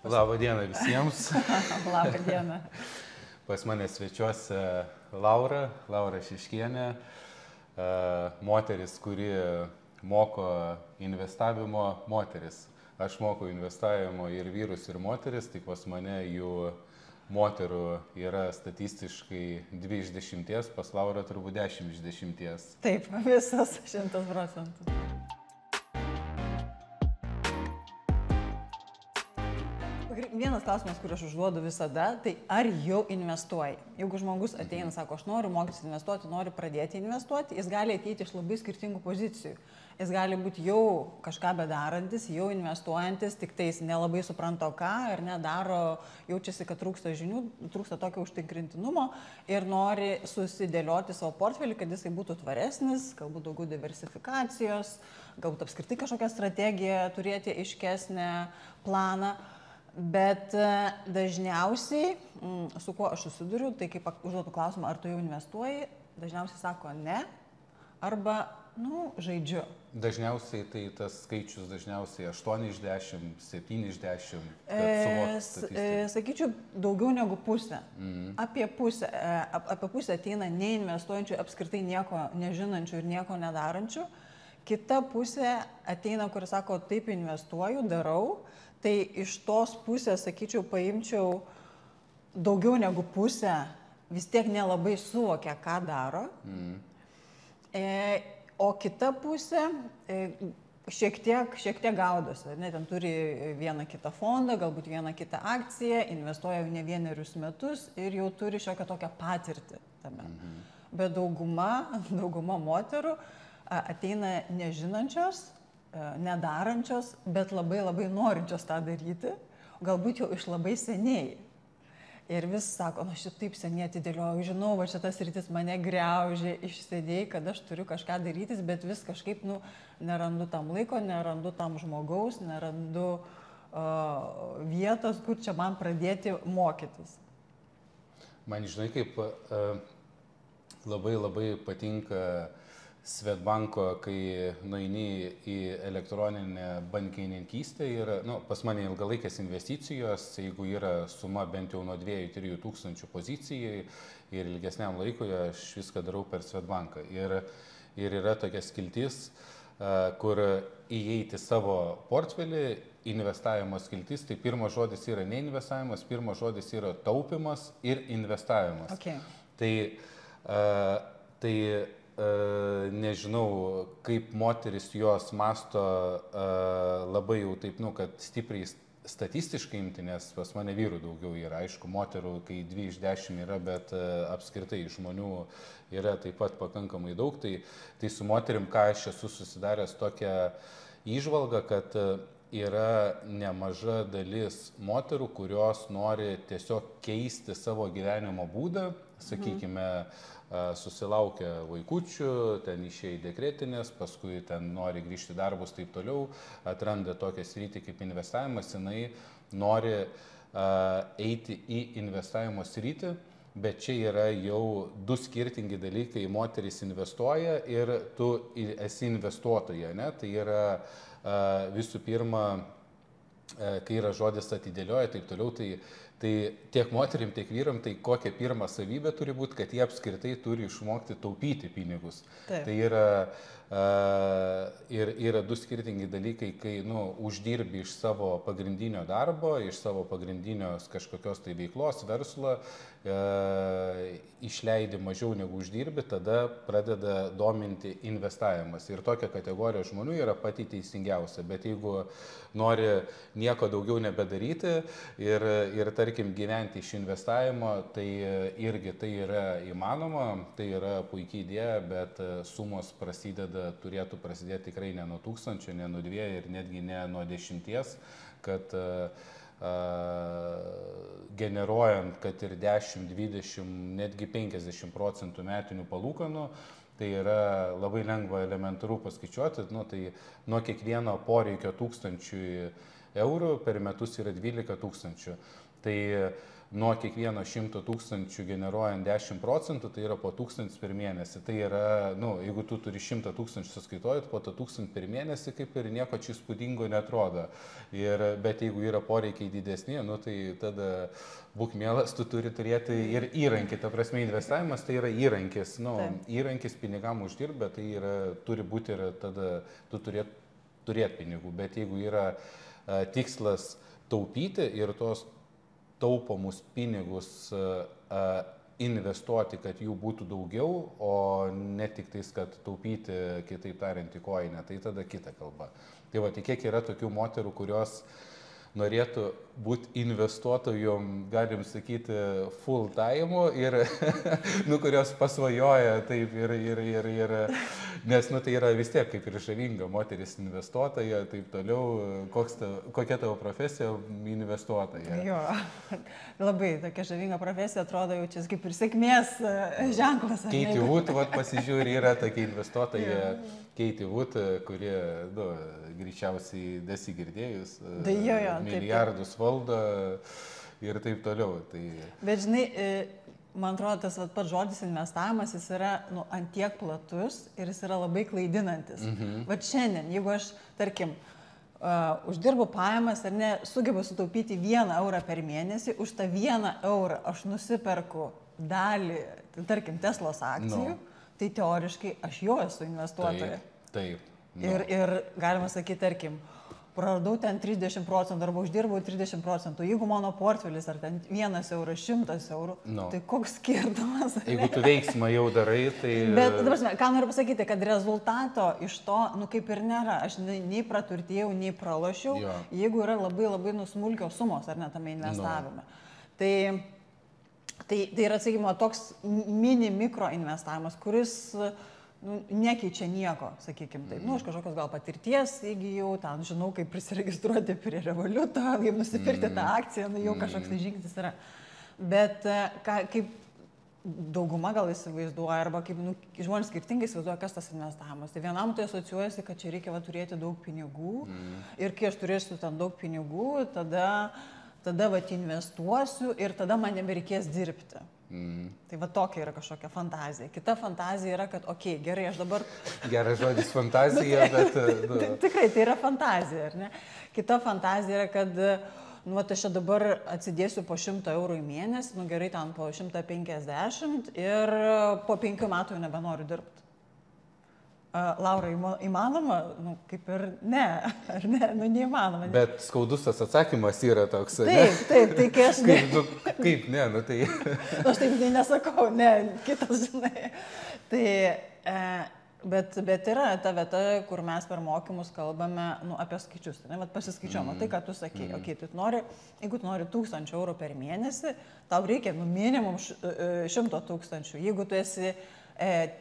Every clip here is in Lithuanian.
Labą dieną visiems. Labą dieną. Pas mane svečiuose Laura Šiškienė, moteris, kuri moko investavimo moteris. Aš mokau investavimo ir vyrus, ir moteris, tik pas mane jų moterų yra statistiškai 2 iš 10, pas Laurą turbūt 10 iš 10. Taip, visas 100%. Vienas klausimas, kurį aš užduodu visada, tai ar jau investuoji? Jeigu žmogus ateina, sako, aš noriu mokytis investuoti, noriu pradėti investuoti, jis gali ateiti iš labai skirtingų pozicijų. Jis gali būti jau kažką bedarantis, jau investuojantis, tik tai jis nelabai supranta ką ir nedaro, jaučiasi, kad trūksta žinių, trūksta tokio užtikrintinumo ir nori susidėlioti savo portfelį, kad jisai būtų tvaresnis, galbūt daugiau diversifikacijos, galbūt apskritai kažkokią strategiją turėti aiškesnę planą. Bet dažniausiai, su kuo aš susiduriu, tai kaip užduotų klausimą, ar tu jau investuoji, dažniausiai sako ne, arba, žaidžiu. Dažniausiai tai tas skaičius dažniausiai 8 iš 10, 7 iš 10, kad suvokti statistiką. Sakyčiau, daugiau negu pusė. Apie pusę ateina neinvestuojančių, apskritai nieko nežinančių ir nieko nedarančių. Kita pusė ateina, kuris sako, taip investuoju, darau. Tai iš tos pusės, sakyčiau, paimčiau daugiau negu pusę, vis tiek nelabai suvokia, ką daro. O kita pusė šiek tiek gaudosi. Ten turi vieną kitą fondą, galbūt vieną kitą akciją, investuoja jau ne vienerius metus ir jau turi šiokią tokią patirtį tame. Bet dauguma moterų ateina nežinančios, nedarančios, bet labai norinčios tą daryti, galbūt jau iš labai seniai. Ir vis sako, aš taip seniai atidėlioju, žinau, va šitas rytis mane griaužė, išsėdėjai, kad aš turiu kažką darytis, bet vis kažkaip, nerandu tam laiko, nerandu tam žmogaus, nerandu vietos, kur čia man pradėti mokytis. Man, žinai, kaip labai patinka Swedbanko, kai nueini į elektroninę bankininkystę ir pas mane ilgalaikės investicijos, jeigu yra suma bent jau nuo 2-3 tūkstančių pozicijai ir ilgesniam laikui, aš viską darau per Swedbanką. Ir yra tokia skiltis, kur įeiti savo portfelį, investavimo skiltis, tai pirmas žodis yra ne investavimas, pirmas žodis yra taupimas ir investavimas. Okay. Tai nežinau, kaip moteris jos masto labai jau taip, kad stipriai statistiškai imti, nes pas mane vyrų daugiau yra, aišku, moterų, kai 2 iš 10 yra, bet apskritai žmonių yra taip pat pakankamai daug, tai su moterim, ką aš esu susidaręs tokią įžvalgą, kad yra nemaža dalis moterų, kurios nori tiesiog keisti savo gyvenimo būdą, sakykime, susilaukia vaikučių, ten išėję dekretinės, paskui ten nori grįžti darbus, taip toliau, atranda tokią sritį kaip investavimas, jinai nori eiti į investavimo sritį, bet čia yra jau 2 skirtingi dalykai, moteris investuoja ir tu esi investuotoja, ne? Tai yra visų pirma, kai yra žodis atidėlioja, taip toliau, tai tiek moterim, tiek vyram, tai kokia pirma savybė turi būti, kad jie apskritai turi išmokti taupyti pinigus. Taip. Tai yra 2 skirtingi dalykai, kai uždirbi iš savo pagrindinio darbo, iš savo pagrindinios kažkokios tai veiklos, verslo, išleidi mažiau negu uždirbi, tada pradeda dominti investavimas. Ir tokia kategorija žmonių yra pati teisingiausia. Bet jeigu nori nieko daugiau nebedaryti ir tarkim gyventi iš investavimo, tai irgi tai yra įmanoma, tai yra puikiai idėja, bet sumos turėtų prasidėti tikrai ne nuo 1000, ne nuo 2 ir netgi ne nuo 10, kad generuojant, kad ir 10, 20, netgi 50% metinių palūkanų, tai yra labai lengva elementaru paskaičiuoti, tai nuo kiekvieno poreikio 1000 eurų per metus yra 12 000. Tai nuo kiekvieno 100 000 generuojant 10%, tai yra po 1000 per mėnesį. Tai yra, jeigu tu turi 100 000 suskaitojant, po to 1000 per mėnesį kaip ir nieko čia įspūdingo netrodo. Bet jeigu yra poreikiai didesni, tai tada būk mielas, tu turi turėti ir įrankį. Ta prasme, investavimas tai yra įrankis. Įrankis pinigam uždirbti, bet tai turi būti ir tada tu turėti pinigų. Bet jeigu yra tikslas taupyti ir tos taupomus pinigus investuoti, kad jų būtų daugiau, o ne tik tais, kad taupyti, kitaip tariant, į koinę, tai tada kita kalba. Tai va, kiek yra tokių moterų, kurios norėtų būti investuotojom, galim sakyti, full time ir, kurios pasvajoja taip ir nes, tai yra vis tiek kaip ir žavinga moteris investuotoja, taip toliau, kokia tavo profesija investuotoja. Jo, labai tokia žavinga profesija, atrodo jau čia kaip ir sėkmės ženklas. Katie Wood, pasižiūri, yra tokia investuotoja Katie Wood, kurie, greičiausiai desigirdėjus, milijardus valdo ir taip toliau. Tai... Bet žinai, man atrodo, tas pats žodis investavimas, jis yra ant tiek platus ir jis yra labai klaidinantis. Vat šiandien, jeigu aš, tarkim, uždirbu pajamas ar ne, sugebu sutaupyti 1 eurą per mėnesį, už tą 1 eurą aš nusiperku dalį, tarkim, Teslos akcijų, tai teoriškai aš jau esu investuotoja. Taip. Ir galima sakyti, tarkim, praradau ten 30% arba uždirbau 30%. Jeigu mano portfelis ar ten 1 euras, 100 eurų, tai koks skirtumas? Jeigu tu veiksmą jau darai, tai... Bet, ką noriu pasakyti, kad rezultato iš to, kaip ir nėra. Aš nei praturtėjau, nei pralošiau, jeigu yra labai labai smulkios sumos, ar ne, tame investavime. Tai yra, sakykime, toks mini mikro investavimas, kuris nekeičia nieko, sakykime taip. Aš kažkokios gal patirties įgijau, ten žinau, kaip prisiregistruoti prie Revoluto, kaip nusipirkti tą akciją, jau kažkoks tai žingsnis yra. Bet kaip dauguma gal įsivaizduoja, arba kaip žmonės skirtingai įsivaizduoja, kas tas investavimas. Tai vienam tai asociuojasi, kad čia reikia turėti daug pinigų ir kai aš turėsiu ten daug pinigų, tada investuosiu ir tada man nebereikės dirbti. Tai tokia yra kažkokia fantazija. Kita fantazija yra, kad, gerai, aš dabar... Geras žodis fantazija, bet... Tikrai, tai yra fantazija, ar ne? Kita fantazija yra, kad, aš čia dabar atsidėsiu po 100 eurų į mėnesį, gerai, ten po 150 ir po 5 metų jau nebenoriu dirbti. Laura, įmanoma? Kaip ir ne, ar ne? Neįmanoma. Bet skaudus tas atsakymas yra toks. Taip, tai kai aš... Kaip ne, tai... Aš taip nesakau, ne, kitas, žinai. Bet yra ta vieta, kur mes per mokymus kalbame apie skaičius. Pasiskaičiuojama tai, ką tu sakei. Jeigu tu nori 1000 eurų per mėnesį, tau reikia minimum 100 000. Jeigu tu esi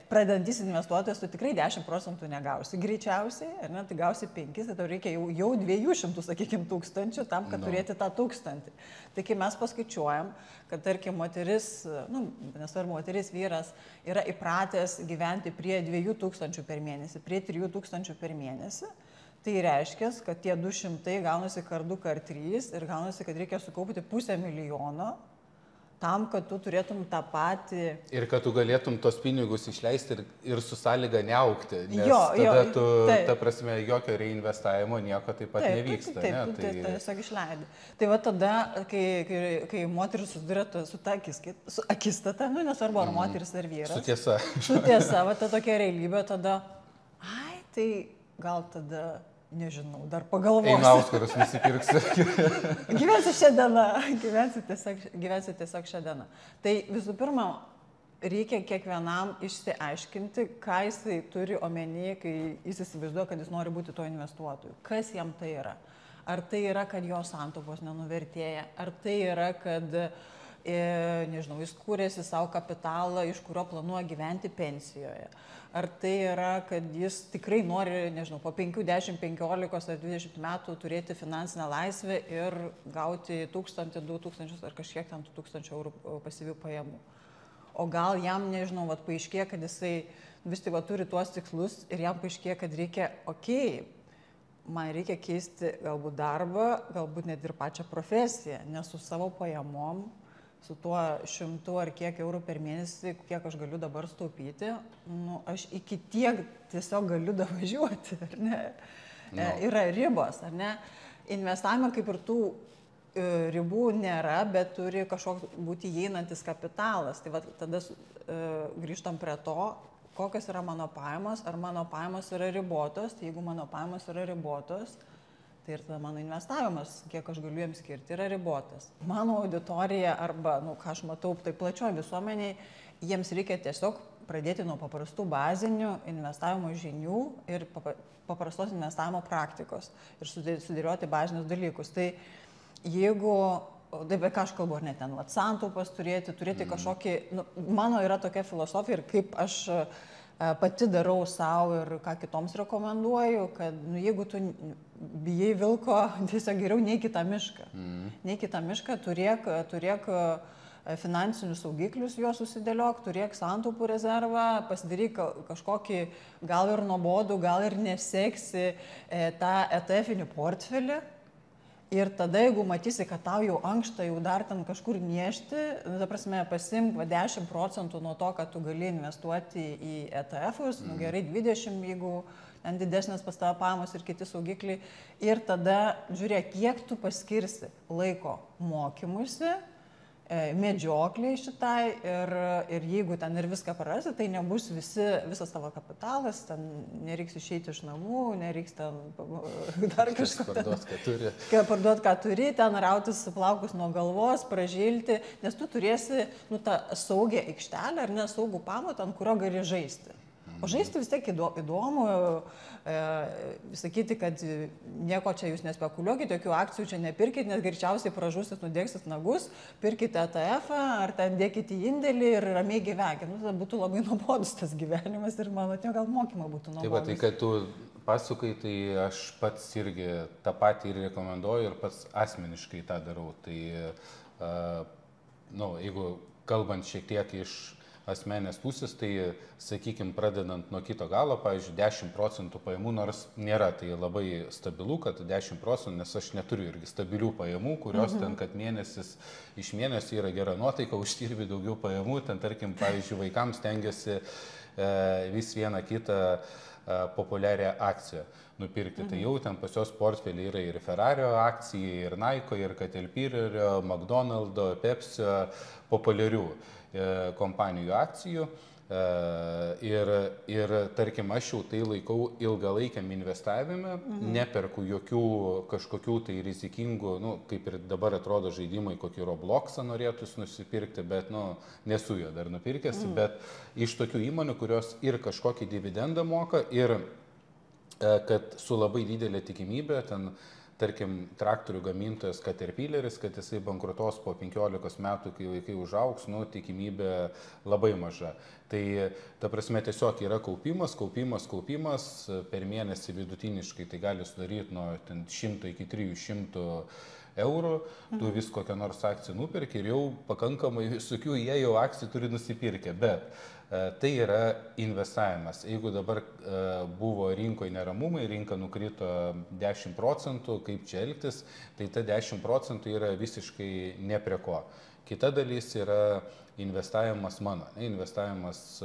pradedantis investuotojas, tu tikrai 10% negausi greičiausiai, ar ne, tai gausi 5, tai tau reikia jau 200, sakykime, tūkstančių tam, kad turėti tą 1000. Tai kai mes paskaičiuojam, kad tarkim moteris, nesvarbu, moteris vyras yra įpratęs gyventi prie 2000 per mėnesį, prie 3000 per mėnesį, tai reiškia, kad tie 200 gaunasi kart 2, kart 3 ir gaunasi, kad reikia sukaupti 500 000 tam, kad tu turėtum tą patį... Ir kad tu galėtum tos pinigus išleisti ir su sąlyga neaukti, nes tada tu, ta prasme, jokio reinvestavimo nieko taip pat nevyksta. Taip, tiesiog išleidi. Tai va tada, kai moteris susiduria su ta akistata, nesvarbu, ar moteris ar vyras. Su tiesa. Su tiesa, va ta tokia realybė, tada, tai gal tada... Nežinau, dar pagalvosiu. Einu auskarus nusipirksiu. Gyvensiu šią dieną, gyvensiu tiesiog šią dieną. Tai visų pirma, reikia kiekvienam išsiaiškinti, ką jisai turi omeny, kai jis įsivaizduoja, kad jis nori būti to investuotoju. Kas jam tai yra? Ar tai yra, kad jo santaupos nenuvertėja? Ar tai yra, kad, nežinau, jis kūrėsi savo kapitalą, iš kurio planuoja gyventi pensijoje? Ar tai yra, kad jis tikrai nori, nežinau, po 5, 10, 15 ar 20 metų turėti finansinę laisvę ir gauti 1000, 2000 ar kažkiek ten 1000 eurų pasyvių pajamų. O gal jam, nežinau, paaiškėja, kad jisai vis tik turi tuos tikslus ir jam paaiškėja, kad reikia, man reikia keisti galbūt darbą, galbūt net ir pačią profesiją, nes su savo pajamom su tuo 100 ar kiek eurų per mėnesį, kiek aš galiu dabar staupyti, nu, aš iki tiek tiesiog galiu davažiuoti, ar ne? No. Yra ribos, ar ne? Investavime kaip ir tų ribų nėra, bet turi kažkoks būti įeinantis kapitalas. Tai va, tada grįžtam prie to, kokios yra mano pajamos, ar mano pajamos yra ribotos. Tai jeigu mano pajamos yra ribotos, tai ir tada mano investavimas, kiek aš galiu jiems skirti, yra ribotas. Mano auditorija arba, ką aš matau, tai plačioje visuomeniai, jiems reikia tiesiog pradėti nuo paprastų bazinių investavimo žinių ir paprastos investavimo praktikos ir sudėlioti bazinius dalykus. Tai jeigu, apie ką aš kalbu, ar ne ten, santaupas turėti kažkokį, mano yra tokia filosofija ir kaip aš pati darau savo ir ką kitoms rekomenduoju, kad jeigu tu bijai vilko, tiesiog geriau neik į tą mišką. Neik į tą mišką, turėk finansinius saugiklius, juos susidėliok, turėk santaupų rezervą, pasidaryk kažkokį gal ir nuobodų, gal ir neseksi tą ETF-inį portfelį. Ir tada, jeigu matysi, kad tau jau ankšta, jau dar ten kažkur niešti, ta prasme, pasimk 10% nuo to, kad tu gali investuoti į ETF-us, gerai 20%, jeigu ten didesnės pas tavo pajamos ir kiti saugikliai. Ir tada žiūrėk, kiek tu paskirsi laiko mokymusi, medžiokliai šitai ir jeigu ten ir viską prarasi, tai nebus visas tavo kapitalas, ten nereiks išeiti iš namų, nereiks ten dar kažką parduot, ką turi, ten rautis plaukus nuo galvos, pražilti, nes tu turėsi tą saugią aikštelę ar nesaugų pamatą, ant kurio gali žaisti. O žaisti vis tiek įdomu, sakyti, kad nieko čia jūs nespekuliuokite, jokių akcijų čia nepirkit, nes greičiausiai pražusit, nudėksit nagus, pirkite ETF-ą ar ten dėkite į indėlį ir ramiai gyvenkite. Tai būtų labai nuobodus tas gyvenimas ir mano gal mokymai būtų nuobodus. Tai kai tu pasukai, tai aš pats irgi tą patį ir rekomenduoju ir pats asmeniškai tą darau. Tai, jeigu kalbant šiek tiek iš asmenės pusės, tai, sakykime, pradedant nuo kito galo, pavyzdžiui, 10% pajamų, nors nėra tai labai stabilu, kad 10%, nes aš neturiu irgi stabilių pajamų, kurios ten, kad mėnesis iš mėnesio yra gera nuotaika, uždirbi daugiau pajamų, ten, tarkim, pavyzdžiui, vaikams stengiasi vis vieną kitą populiarią akciją nupirkti. Tai jau ten pas jos portfelį yra ir Ferrario akcija, ir Nike, ir Caterpillario, McDonald's, Pepsi, populiarių kompanijų akcijų ir tarkim, aš jau tai laikau ilgalaikiam investavime, neperku jokių kažkokių tai rizikingų, kaip ir dabar atrodo žaidimai, kokį Robloxą norėtųsi nusipirkti, bet nesu jo dar nupirkęs, bet iš tokių įmonių, kurios ir kažkokį dividendą moka ir kad su labai didelė tikimybė ten, tarkim, traktorių gamintojas Caterpillaris, kad jisai bankrutos po 15 metų, kai vaikai užaugs, tikimybė labai maža. Tai, ta prasme, tiesiog yra kaupimas per mėnesį vidutiniškai, tai gali sudaryti nuo 100 iki 300 eurų, tu vis kokią nors akciją nupirki ir jau pakankamai visokių jie jau akcijų turi nusipirkę, bet tai yra investavimas. Jeigu dabar buvo rinkoje neramumai, rinka nukrito 10%, kaip čia elgtis, tai ta 10% yra visiškai ne prie ko. Kita dalis yra investavimas mano. Investavimas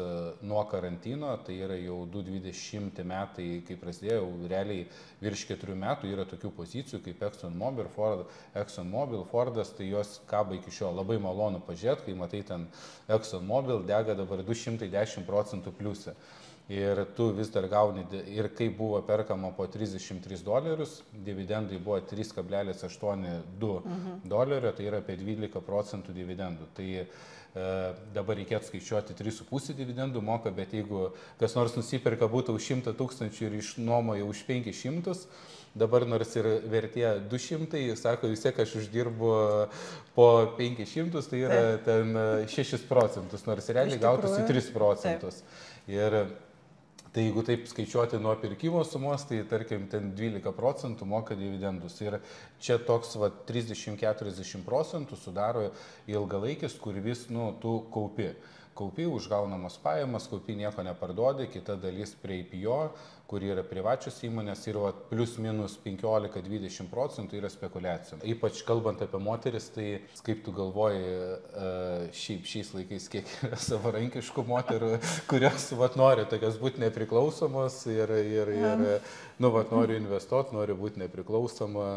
nuo karantino, tai yra jau 2020 metai, kai prasidėjau, realiai virš 4 metų yra tokių pozicijų kaip ExxonMobil, Fordas, tai jos kaba iki šiol. Labai malonu pažiūrėti, kai matai ten ExxonMobil dega dabar 210% pliusą. Ir tu vis dar gauni, ir kai buvo perkama po $33, dividendai buvo 3,82 dolerio, tai yra apie 12% dividendų. Tai dabar reikėtų skaičiuoti 3,5 dividendų moka, bet jeigu kas nors nusipirka būtų už 100 000 ir išnuomoja už 500, dabar nors ir vertė 200, sako, vis tiek aš uždirbu po 500, tai yra ten 6%, nors realiai gautųsi 3%. Ir tai jeigu taip skaičiuoti nuo pirkimo sumos, tai tarkim ten 12% moka dividendus. Ir čia toks 30-40% sudaro ilgalaikis, kur vis tu kaupi. kaupi užgaunamos pajamas, kaupi nieko neparduodi, kita dalis prie IPO, kur yra privačios įmonės ir plius minus 15-20% yra spekulacija. Ypač kalbant apie moteris, tai kaip tu galvoji, šiais laikais kiek yra savarankiškų moterų, kurios nori tokios būti nepriklausomos ir nori investuoti, nori būti nepriklausoma.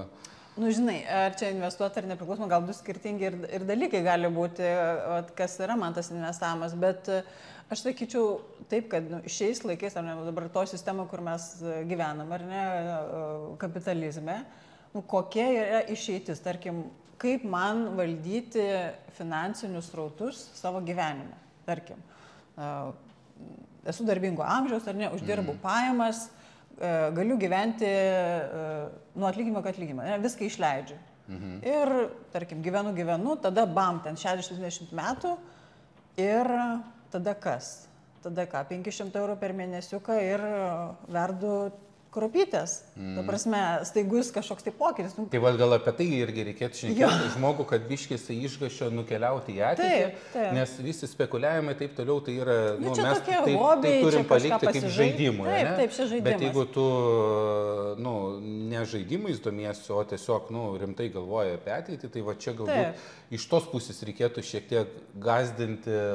Nu, žinai, ar čia investuoti ar nepriklausoma, gal du skirtingi ir dalykai gali būti, kas yra man tas investavimas, bet aš sakyčiau taip, kad šiais laikais, ar ne, dabar to sistemo, kur mes gyvenam, ar ne, kapitalizme, kokia yra išeitis, tarkim, kaip man valdyti finansinius srautus savo gyvenime, tarkim, esu darbingo amžiaus, ar ne, uždirbu pajamas, galiu gyventi nuo atlyginimo kad atlyginimo, viską išleidžiu. Ir, tarkim, gyvenu, tada bam, ten 60-70 metų ir tada kas? Tada ką? 500 eurų per mėnesiuką ir verdu kruopytės. Ta prasme, staigus kažkoks tai pokytis. Tai gal apie tai irgi reikėtų šnekėti žmogų, kad biškis išgašio nukeliauti į ateitį, taip. Nes visi spekuliavimai taip toliau, tai yra, mes tai turim palikti kaip žaidimui. Taip, čia žaidimas. Bet jeigu tu, ne žaidimais domiesi, o tiesiog, rimtai galvoji apie ateitį, tai va čia galbūt iš tos pusės reikėtų šiek tiek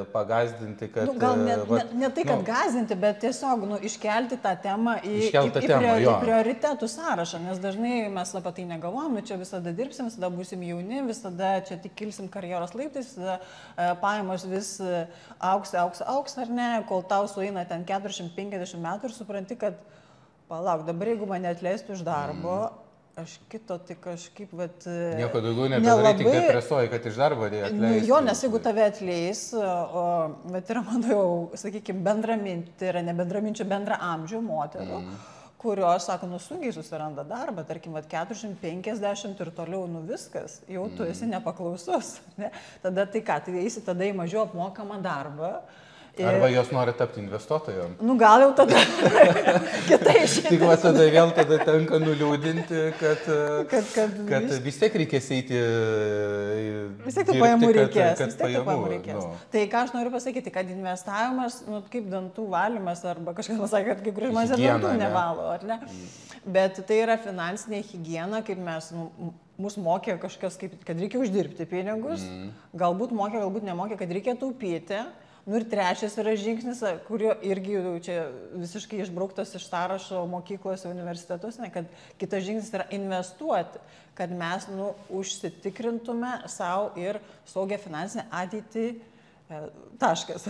pagazdinti, kad... Gal ne tai, kad gazdinti, bet tiesiog iškelti tą temą į prioritetų sąrašą, nes dažnai mes apie tai negalvojam, čia visada dirbsim, visada būsim jauni, visada čia tik kilsim karjeros laiptais, visada pajamos vis auks, ar ne, kol tau sueina ten 40-50 metų ir supranti, kad palauk, dabar jeigu mane atleistų iš darbo, aš kito tai kažkaip, nieko daugiau nebedarai, tik depresuoji, kad iš darbo atleis. Jo, nes jeigu tave atleis, bet yra, manau, jau, sakykime, bendraminčių, yra ne bendraminčių, bendra amžių moterų, kurios, sako, sunkiai susiranda darbą, tarkim, 40-50 ir toliau, viskas, jau tu esi nepaklausus. Ne? Tada tai ką, tai eisi tada į mažiau apmokamą darbą. Arba jos nori tapti investuotojom. Gal jau tada kitai išėjai. Tik tada vėl tenka nuliūdinti, kad vis tiek reikės eiti. Vis tiek tų pajamų reikės. Tai ką aš noriu pasakyti, kad investavimas, kaip dantų valymas, arba kažkas pasakė, kad kai kurie žmonės dantų nevalo, ar ne? Bet tai yra finansinė higiena, kaip mes... Mūsų mokė kažkas, kad reikia uždirbti pinigus, galbūt mokė, galbūt nemokė, kad reikia taupyti. Ir trečias yra žingsnis, kurio irgi čia visiškai išbrauktas iš sąrašo mokyklose, universitetuose, kad kitas žingsnis yra investuoti, kad mes užsitikrintume savo ir saugią finansinę ateitį, taškas.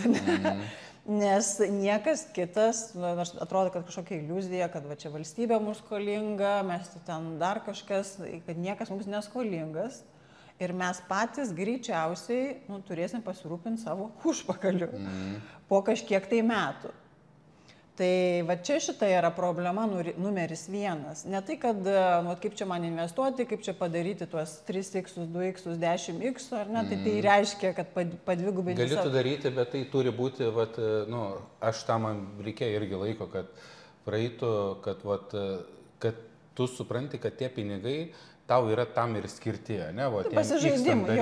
Nes niekas kitas, atrodo, kad kažkokia iliuzija, kad čia valstybė mums skolinga, mes ten dar kažkas, kad niekas mums neskolingas. Ir mes patys greičiausiai turėsim pasirūpinti savo užpakaliu po kažkiek tai metų. Tai va čia šita yra problema numeris 1. Ne tai, kad kaip čia man investuoti, kaip čia padaryti tuos 3x, 2x, 10x, ar ne, tai reiškia, kad padvigubinti. Gali tu daryti, bet tai turi būti, aš tam man reikėjo irgi laiko, kad praeitų, kad tu supranti, kad tie pinigai tau yra tam ir skirti, ne? Pasižaidimui,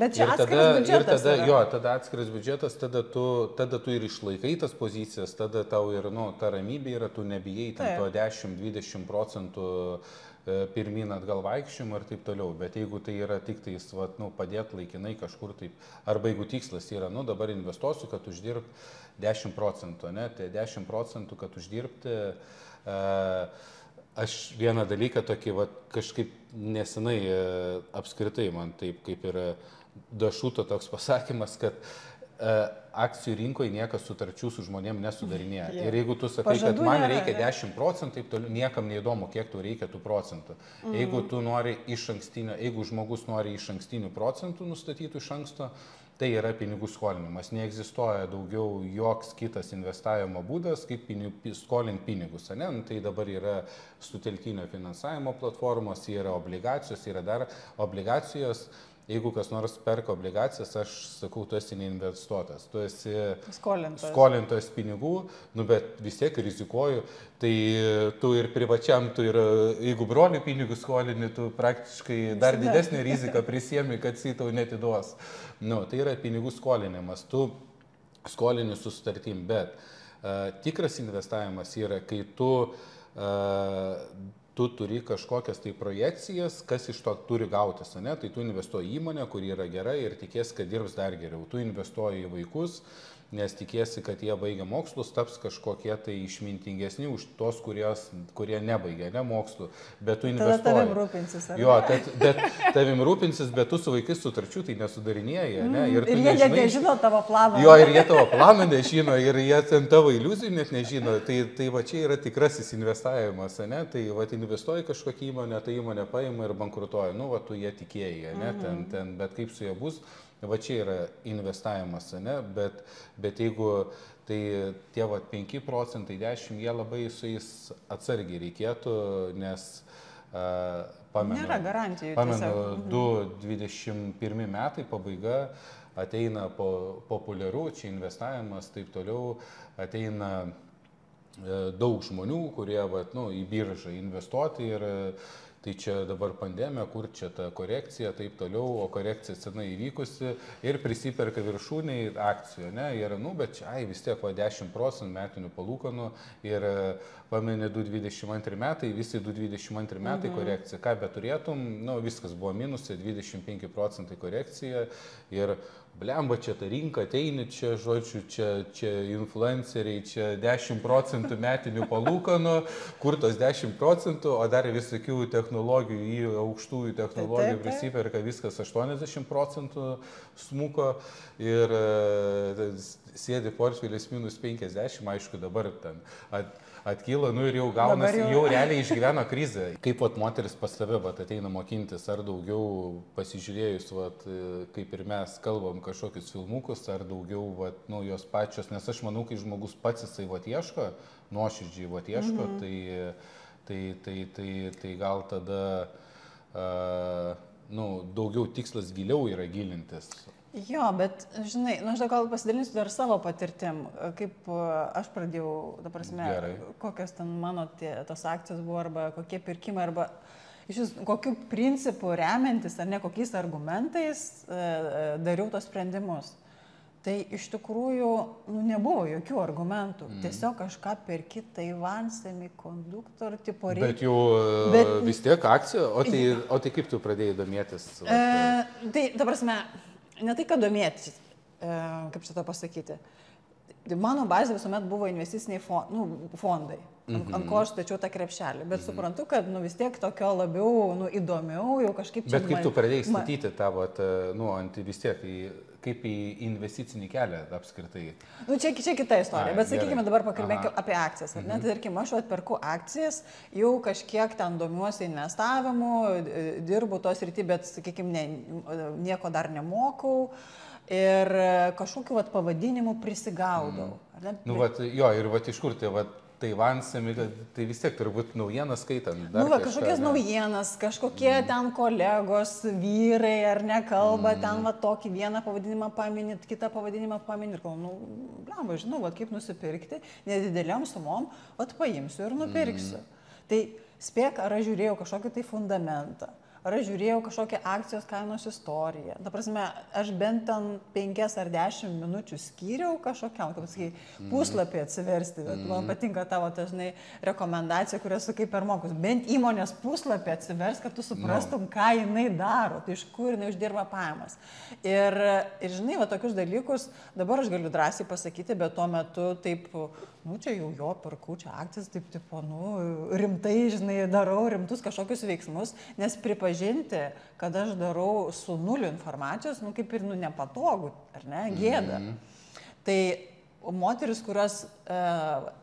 bet čia atskiras biudžetas. Tada atskiras biudžetas, tada tu ir išlaikai tas pozicijas, tada tau ir ta ramybė yra, tu nebijai to 10-20% pirmyn atgal vaikščiojimo ir taip toliau. Bet jeigu tai yra tik tais padėti laikinai kažkur taip, arba jeigu tikslas yra, dabar investuosiu, kad uždirbti 10%, ne? Tai 10%, kad uždirbti... Aš vieną dalyką tokį, kažkaip nesenai apskritai man taip kaip ir Dašuto toks pasakymas, kad akcijų rinkoje niekas sutarčių su žmonėm nesudarinėja. Ir jeigu tu sakai, kad man reikia 10%, taip toliau, niekam neįdomu, kiek tu reikia tų procentų. Jeigu tu nori jeigu žmogus nori iš ankstinių procentų nustatytų iš anksto, tai yra pinigų skolinimas. Neegzistuoja daugiau joks kitas investavimo būdas, kaip skolinti pinigus. Ne? Tai dabar yra sutelkinio finansavimo platformos, yra obligacijos, yra dar obligacijos. Jeigu kas nors perka obligacijas, aš sakau, tu esi neinvestuotas, tu esi skolintojas pinigų, bet vis tiek rizikuoju, tai tu ir privačiam, jeigu brolių pinigų skolini, tu praktiškai dar didesnį riziką prisiemi, kad jis tau netiduos. Tai yra pinigų skolinimas. Tu skolini su sutartim, bet tikras investavimas yra, kai tu turi kažkokias tai projekcijas, kas iš to turi gautis, ne? Tai tu investuoji į įmonę, kuri yra gera ir tikėsi, kad dirbs dar geriau. Tu investuoji į vaikus, nes tikėsi, kad jie baigia mokslus, taps kažkokie tai išmintingesni už tos, kurie nebaigia, ne mokslų, bet tu investuoji. Tada tavim rūpinsis, ar ne? Jo, bet tavim rūpinsis, bet tu su vaikais sutarčių tai nesudarinėjai, ne? Ir jie nežino tavo planą. Jo, ir jie tavo planą nežino, ir jie ten tavo iliuzijų net nežino. Tai va čia yra tikrasis investavimas, ne? Tai va investuoji kažkokią įmonę, ta įmonė paima ir bankrutuoja. Nu, va tu jie tikėjai, ne? Bet kaip su jie bus, va čia yra investavimas, ne? Bet jeigu tai tie va 5 procentai, 10, jie labai su jais atsargiai reikėtų, nes pamenu, 2021 metai pabaiga, ateina populiaru, čia investavimas, taip toliau, ateina daug žmonių, kurie į biržą investuoti ir tai čia dabar pandemija, kur čia ta korekcija, taip toliau, o korekcija senai įvykusi ir prisiperka viršūniai akcijų, ne, ir bet čia, vis tiek 10 procentų metinių palūkanų ir pameni 2022 metai, visi 2022 metai korekcija, ką beturėtum, viskas buvo minusai, 25 procentai korekcija ir blemba, čia ta rinka ateini, čia, žodžiu, čia influenceriai, čia 10 procentų metinių palūkanų, kur tos 10 procentų, o dar visokių technologijų, į aukštųjų technologijų prisiperka, viskas 80 procentų smuko ir sėdi portfelis minus 50, aišku, dabar ten atkyla, ir jau gaunasi, jau realiai išgyveno krizę. Kaip moteris pas tave ateina mokintis, ar daugiau pasižiūrėjus, kaip ir mes kalbam kažkokius filmukus, ar daugiau jos pačios, nes aš manau, kai žmogus pats jisai ieško, nuoširdžiai ieško, tai gal tada daugiau tikslas giliau yra gilintis. Jo, bet, žinai, aš gal pasidalinsiu dar savo patirtim, kaip aš pradėjau, ta prasme, kokios ten mano tos akcijos buvo, arba kokie pirkimai, arba iš vis kokiu principu remiantis, ar ne kokiais argumentais dariau tos sprendimus. Tai iš tikrųjų nebuvo jokių argumentų, tiesiog kažką perki Taiwan Semiconductor tipo reikia. Bet jau vis tiek akcija, o tai kaip tu pradėjai domėtis? Tai, ta prasme, ne tai, kad domėtis, kaip šitą pasakyti. Mano bazė visuomet buvo investiciniai fondai, ant ko aš stačiau tą krepšelį. Bet suprantu, kad vis tiek tokio labiau įdomiau, jau kažkaip čia... Bet kaip tu pradėjai statyti tavo, vis tiek, kaip į investicinį kelią apskritai? Čia kita istorija, bet sakykime dabar pakalbėkime apie akcijas. Tai tarkim, aš atperku akcijas, jau kažkiek ten domiuosi investavimu, dirbu tos rytį, bet sakykime, nieko dar nemokau. Ir kažkokiu pavadinimu prisigaudau. Ir iš kur tai Taiwan, tai vis tiek turbūt naujienas skaitant. Kažkokias naujienas, kažkokie ten kolegos, vyrai ar nekalba, ten tokį vieną pavadinimą paminit, kitą pavadinimą paminit. Ir blemba, žinau, kaip nusipirkti, nedideliam sumom, paimsiu ir nupirksiu. Tai spėk, ar aš žiūrėjau kažkokį tai fundamentą. Ar aš žiūrėjau kažkokią akcijos kainos istoriją. Ta prasme, aš bent ten 5 ar 10 minučių skyriau kažkokiam, kaip sakai, puslapį atsiversti. Man patinka tavo dažnai rekomendacija, kurią sakai per mokus. Bent įmonės puslapį atsivers, kad tu suprastum, ką jinai daro, tai iš kur jinai uždirba pajamas. Ir žinai, tokius dalykus dabar aš galiu drąsiai pasakyti, bet tuo metu taip, čia jau perku, čia akcijas, taip, rimtai, žinai, darau rimtus kažkokius veiksmus, nes pripažinti, kad aš darau su nuliu informacijos, kaip ir nepatogu, ar ne, gėda. Tai moteris, kurios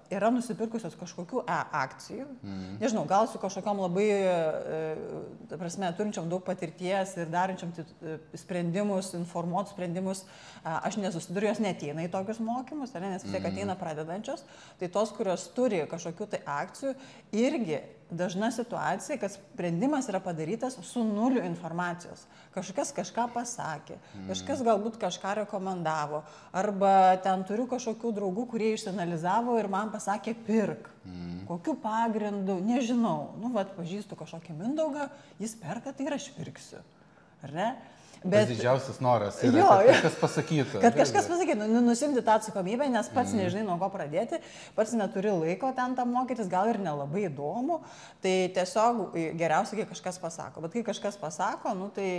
yra nusipirkusios kažkokių akcijų, nežinau, gal su kažkokiam labai, ta prasme, turinčiam daug patirties ir darančiam sprendimus, informuotus sprendimus, aš nesusiduriu, jos neteina į tokius mokymus, nes vis tiek ateina pradedančios, tai tos, kurios turi kažkokių tai akcijų, irgi dažna situacija, kad sprendimas yra padarytas su nuliu informacijos. Kažkas kažką pasakė, kažkas galbūt kažką rekomendavo, arba ten turiu kažkokių draugų, kurie išsianalizavo ir man pasakė pirk. Kokiu pagrindu, nežinau. Pažįstu kažkokį Mindaugą, jis perka, tai ir aš pirksiu. Ar ne? Bet didžiausias noras yra, kad kažkas pasakytų. Kad kažkas pasakytų, nusimti tą atsakomybę, nes pats nežinai, nuo ko pradėti, pats neturi laiko ten tam mokytis, gal ir nelabai įdomu, tai tiesiog geriausia, kai kažkas pasako. Bet kai kažkas pasako, nu, tai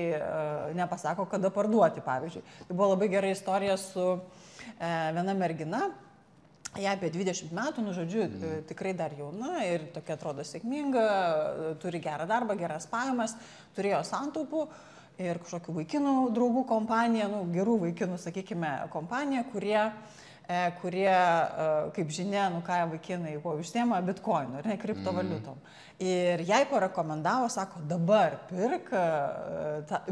nepasako, kada parduoti, pavyzdžiui. Tai buvo labai gera istorija su viena mergina. Jie apie 20 metų, nu, žodžiu, tikrai dar jauna ir tokia atrodo sėkminga, turi gerą darbą, geras pajamas, turėjo santaupų ir kažkokių vaikinų draugų kompaniją, nu, gerų vaikinų, sakykime, kompaniją, kurie, kaip žinia, nu, ką vaikinai užsiema bitkoinu ir ne kriptovaliutom. Ir jai parekomendavo, sako, dabar pirk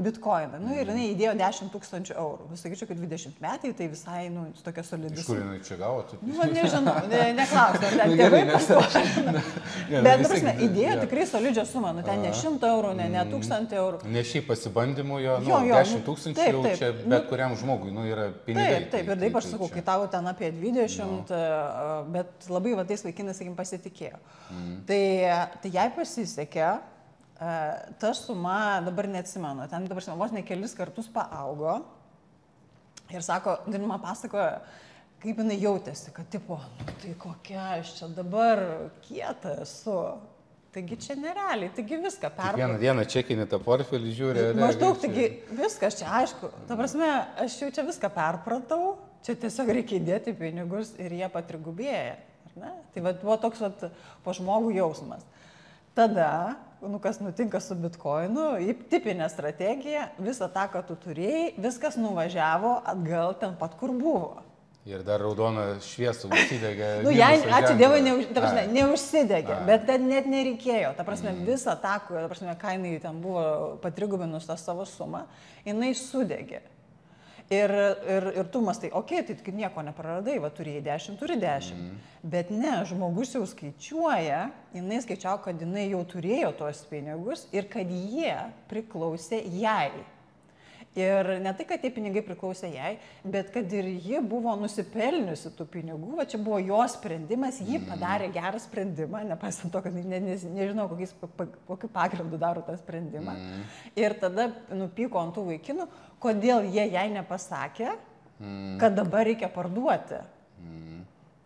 bitkoiną. Nu, ir jinai įdėjo 10 000 eurų. Sakyčiau, kad 20 metai, tai visai, nu, tokia solidus. Iš kur jinai čia gavo? Nu, nežinau, neklausiu, ar ten tėvai paskošino. Bet, prasme, įdėjo tikrai solidžią sumą. Nu, ten ne 100 eurų, ne 1000 eurų. Ne šiaip pasibandymų jo, nu, 10 000 jau čia bet kuriam žmogui, nu, yra pinigai. Taip, ir taip aš sakau, kai tavo ten apie 20, bet labai vadais vaikinas, sakykim, pasitikėjo. Tai jai pasisekė, ta suma, dabar neatsimenu, ten dabar vos ne kelis kartus paaugo ir sako, man pasakoja, kaip jinai jautėsi, kad tipo, nu, tai kokia aš čia dabar kieta esu. Taigi čia nerealiai, taigi viską perpratau. Vieną dieną čekinį tą portfelį žiūri. Maždaug, taigi viskas čia aišku. Ta prasme, aš jau čia viską perpratau, čia tiesiog reikia įdėti pinigus ir jie patrigubėja. Tai buvo toks po žmogų jausmas. Tada, nu, kas nutinka su bitkoinu, tipinė strategija, visą tą, ką tu turėjai, viskas nuvažiavo atgal ten pat, kur buvo. Ir dar raudoną šviesą užsidegė. Nu, jai, ačiū Dievui, neužsidegė, bet ten net nereikėjo. Ta prasme, visą tą, ką jinai ten buvo patrigubinus tą savo sumą, jinai sudegė. Ir tu mastai, okei, tai nieko nepraradai, va, turėjai 10, turi 10. Bet ne, žmogus jau skaičiuoja, jinai skaičiavo, kad jinai jau turėjo tos pinigus ir kad jie priklausė jai. Ir ne tai, kad tie pinigai priklausė jai, bet kad ir ji buvo nusipelniusi tų pinigų, va čia buvo jos sprendimas, ji padarė gerą sprendimą, nepaisant to, kad nežinau, kokiu pagrindu daro tą sprendimą. Ir tada nupyko ant tų vaikinų, kodėl jie jai nepasakė, kad dabar reikia parduoti.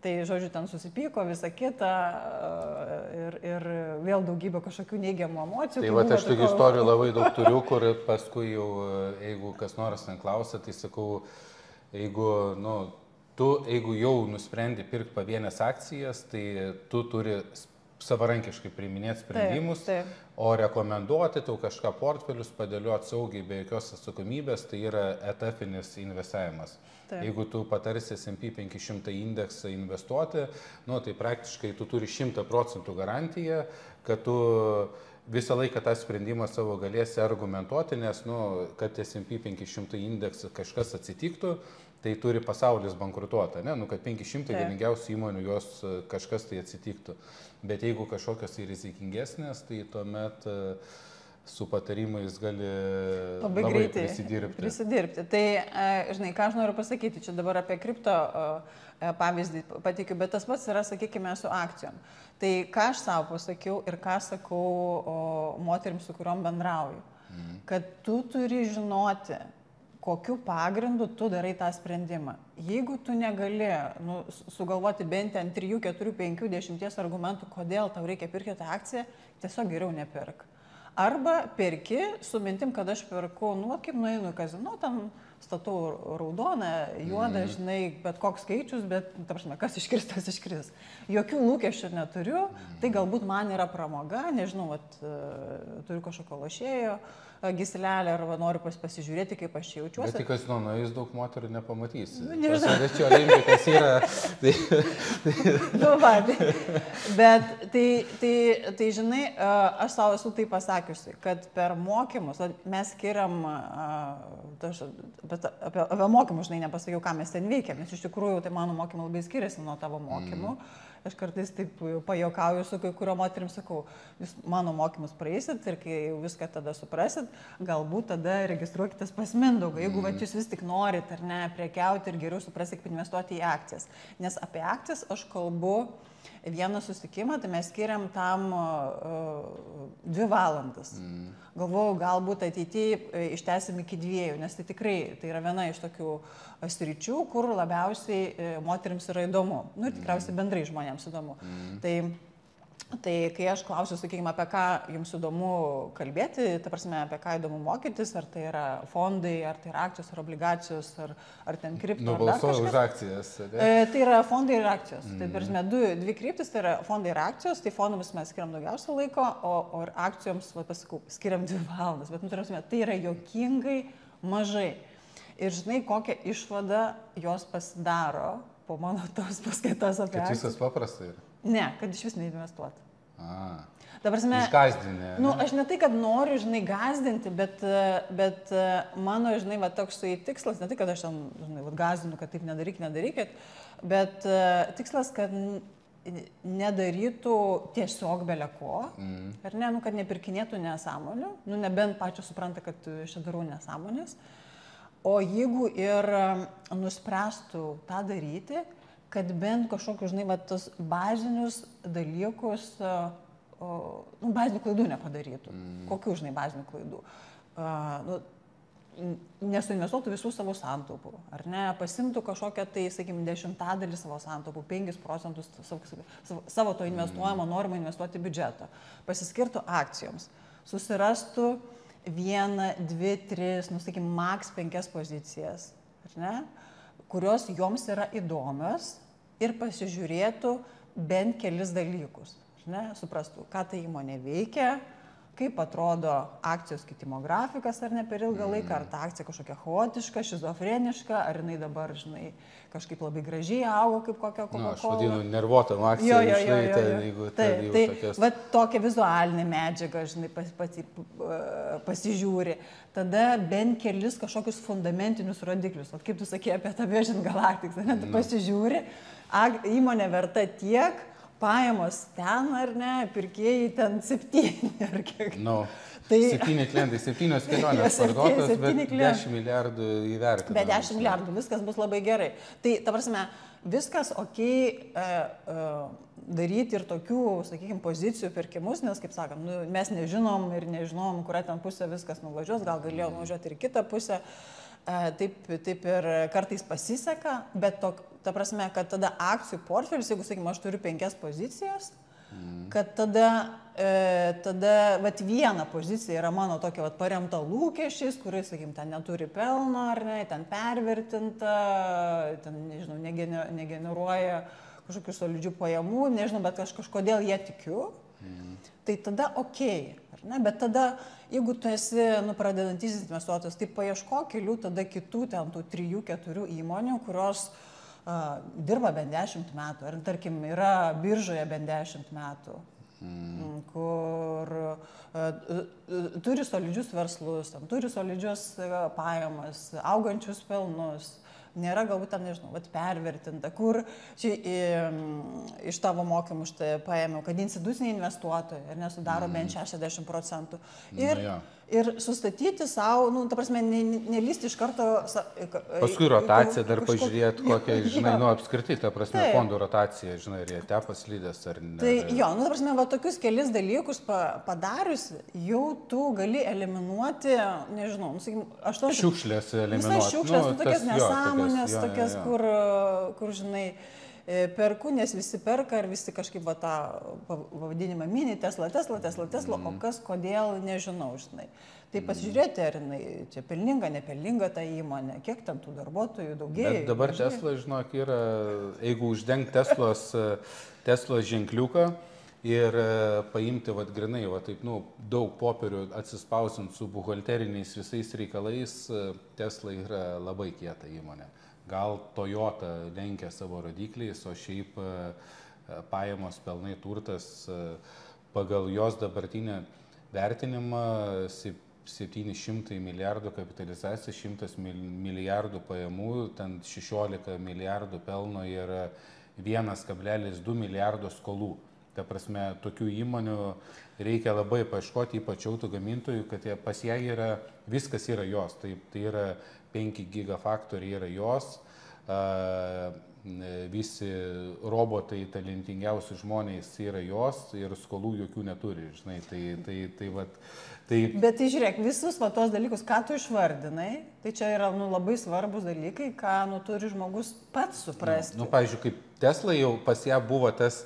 Tai, žodžiu, ten susipyko visą kitą ir vėl daugybė kažkokių neigiamų emocijų. Tai va, aš tokių istorijų labai daug turiu, kur paskui jau, jeigu kas nors ten klausia, tai sakau, jeigu jau nusprendi pirkti pavienės akcijas, tai tu turi savarankiškai priiminėti sprendimus, o rekomenduoti tau kažką portfelius padėlioti saugiai be jokios atsakomybės, tai yra etapinis investavimas. Jeigu tu patarsi S&P 500 indeksą investuoti, nu, tai praktiškai tu turi 100% garantiją, kad tu visą laiką tą sprendimą savo galėsi argumentuoti, nes, nu, kad S&P 500 indeksą kažkas atsitiktų, tai turi pasaulis bankrutuoti, ne? Nu, kad 500 galingiausių įmonių jos kažkas tai atsitiktų. Bet jeigu kažkokios tai rizikingesnės, tai tuomet su patarimais gali labai greitai prisidirbti. Tai, žinai, ką aš noriu pasakyti, čia dabar apie kripto pavyzdį patikiu, bet tas pats yra, sakykime, su akcijom. Tai ką aš savo pasakiau ir ką sakau moterims, su kuriuom bendrauju, kad tu turi žinoti, kokiu pagrindu tu darai tą sprendimą. Jeigu tu negali sugalvoti bent ten 3, 4, 5, 10 argumentų, kodėl tau reikia pirkti tą akciją, tiesiog geriau nepirk. Arba perki su mintim, kad aš perku, nu, kaip nueinu į kazino, ten statau raudoną, juodą, žinai, bet koks skaičius, bet, ta prasme, kas iškris, tas iškris. Jokių lūkesčių neturiu, tai galbūt man yra pramoga, nežinau, turiu kažkokio lošėjo gyslelę, arba noriu pasižiūrėti, kaip aš jaučiuosi. Bet į kazino nuėjus daug moterų nepamatysi. Nežinau. Olimpikas yra. Nu, va, bet tai, žinai, aš savo esu tai pasakiusi, kad per mokymus, mes skiriam, bet apie mokymus, žinai, nepasakiau, ką mes ten veikiam, nes iš tikrųjų tai mano mokymai labai skiriasi nuo tavo mokymų. Aš kartais taip pajuokauju su kai kurio moterim, sakau, jūs mano mokymus praeisit ir kai viską tada suprasit, galbūt tada registruokitės pas Mindaugą, jeigu va, jūs vis tik norit ar ne prekiauti ir geriau suprasit, kaip investuoti į akcijas. Nes apie akcijas aš kalbu vieną susitikimą, tai mes skiriam tam 2 valandas. Galvojau, galbūt ateityje ištęsim iki 2, nes tai tikrai tai yra viena iš tokių sričių, kur labiausiai moterims yra įdomu. Nu ir tikriausiai bendrai žmonėms įdomu. Tai kai aš klausiu, sakykime, apie ką jums įdomu kalbėti, ta prasme, apie ką įdomu mokytis, ar tai yra fondai, ar tai yra akcijos, ar obligacijos, ar ten kripto. Nubalsuoju už akcijas. Tai yra fondai ir akcijos. Tai, prasme, 2 kryptis, tai yra fondai ir akcijos, tai fondams mes skiriam daugiausia laiko, o akcijoms, pasakau, skiriam 2 valandas. Bet, tai yra juokingai mažai. Ir žinai, kokią išvadą jos pasidaro po mano tos paskaitos apie akcijas. Kad viskas paprasta yra? Ne, kad iš vis neinvestuoti. Išgazdinė. Nu, aš ne tai, kad noriu, žinai, gazdinti, bet mano, žinai, va, toksai tikslas, ne tai, kad aš ten, žinai, va, gazdinu, kad taip nedarykit, bet tikslas, kad nedarytų tiesiog beleko, ar ne, nu, kad nepirkinėtų nesąmonių, nu, nebent pačios supranta, kad aš darau nesąmonės, o jeigu ir nuspręstų tą daryti, kad bent kažkokius, žinai, va, tos bazinius dalykus, bazinių klaidų nepadarytų. Kokių, žinai, bazinių klaidų? Nesuinvestuotų visų savo santaupų, ar ne? Pasimtų kažkokią, tai, sakykime, 10% savo santaupų, 5% savo to investuojamo norimo investuoti biudžetą. Pasiskirtų akcijoms. Susirastų 1, 2, 3, nu, sakykime, maks 5 pozicijas, ar ne? Kurios joms yra įdomios ir pasižiūrėtų bent kelis dalykus. Ne? Suprastų, ką ta įmonė veikia, kaip atrodo akcijos kitimo grafikas ar ne per ilgą laiką, ar ta akcija kažkokia chaotiška, šizofreniška, ar jinai dabar, žinai, kažkaip labai gražiai augo kaip kokia Coca-Cola. Aš vadinu nervuotam akciją, jeigu tai tokias... Va, tokia vizualinė medžiaga, žinai, pasižiūri. Tada bent kelis kažkokius fundamentinius rodiklius. O kaip tu sakei apie tą Virgin Galactic, ne, tu pasižiūri, įmonė verta tiek, pajamos ten ar ne, pirkėjai ten 7 ar kiek. Tai 7 klientai, 7 kelionės parduotos, bet 10 milijardų įvertinta. Bet 10 milijardų, viskas bus labai gerai. Tai, ta prasme, viskas okei daryti ir tokių, sakykime, pozicijų pirkimus, nes, kaip sakant, nu, mes nežinom ir nežinom, kurią ten pusę viskas nuvažiuos, gal galėjo nuvažiuoti ir kitą pusę. Taip ir kartais pasiseka, bet ta prasme, kad tada akcijų portfelis, jeigu, sakykime, aš turiu 5 pozicijas, kad tada vat, viena pozicija yra mano tokia vat, paremta lūkesčiais, kuris, sakykime, ten neturi pelno, ar ne, ten pervertinta, ten, nežinau, negeneruoja kažkokių solidžių pajamų, nežinau, bet kažkodėl jie tikiu, tai tada okei. Ne, bet tada, jeigu tu esi pradedantysis investuotojas, tai paieško kelių tada kitų ten tų 3-4 įmonių, kurios dirba bent 10 metų, ar tarkim yra biržoje bent 10 metų, kur turi solidžius verslus, turi solidžius pajamas, augančius pelnus. Nėra galbūt tam, nežinau, pervertinta, kur čia iš tavo mokymų štai paėmiau, kad instituciniai investuotojai ir nesudaro bent 60%. Ir sustatyti savo, nu, ta prasme, nelysti iš karto... Paskui rotaciją dar pažiūrėti, kokią, žinai, nu, apskritai, ta prasme, fondų rotacija, žinai, ar jie tepas lydės ar ne. Tai jo, nu, ta prasme, va, tokius kelis dalykus padarius, jau tu gali eliminuoti, nežinau, nu, sakykim, 8... Šiukšlės eliminuoti. Visas šiukšlės, tokias nesąmonės, tokias, kur, žinai, perku, nes visi perka ir visi kažkaip va, tą pavadinimą mini Tesla, o kas, kodėl, nežinau, žinai. Tai pasižiūrėti, ar jinai čia pelninga, nepelninga ta įmonė, kiek ten tų darbuotojų daugėja. Bet dabar Tesla, žinok, yra, jeigu uždengt Teslos ženkliuką ir paimti, vat, grinai, va, taip, nu, daug popierių atsispausint su buhalteriniais visais reikalais, Tesla yra labai kieta įmonė. Gal Toyota lenkia savo rodikliais, o šiaip pajamos, pelnai, turtas pagal jos dabartinę vertinimą 700 milijardų kapitalizacija, 100 milijardų pajamų, ten 16 milijardų pelno ir 1,2 milijardo skolų. Ta prasme, tokių įmonių reikia labai paieškoti, ypač auto gamintojų, kad pas ją yra, viskas yra jos. Tai yra 5 gigafaktoriai yra jos, visi robotai, talentingiausi žmonės yra jos ir skolų jokių neturi, žinai, tai... Bet tai žiūrėk, visus tos dalykus, ką tu išvardinai, tai čia yra labai svarbus dalykai, ką turi žmogus pats suprasti. Pavyzdžiui, kaip Tesla jau pas ją buvo tas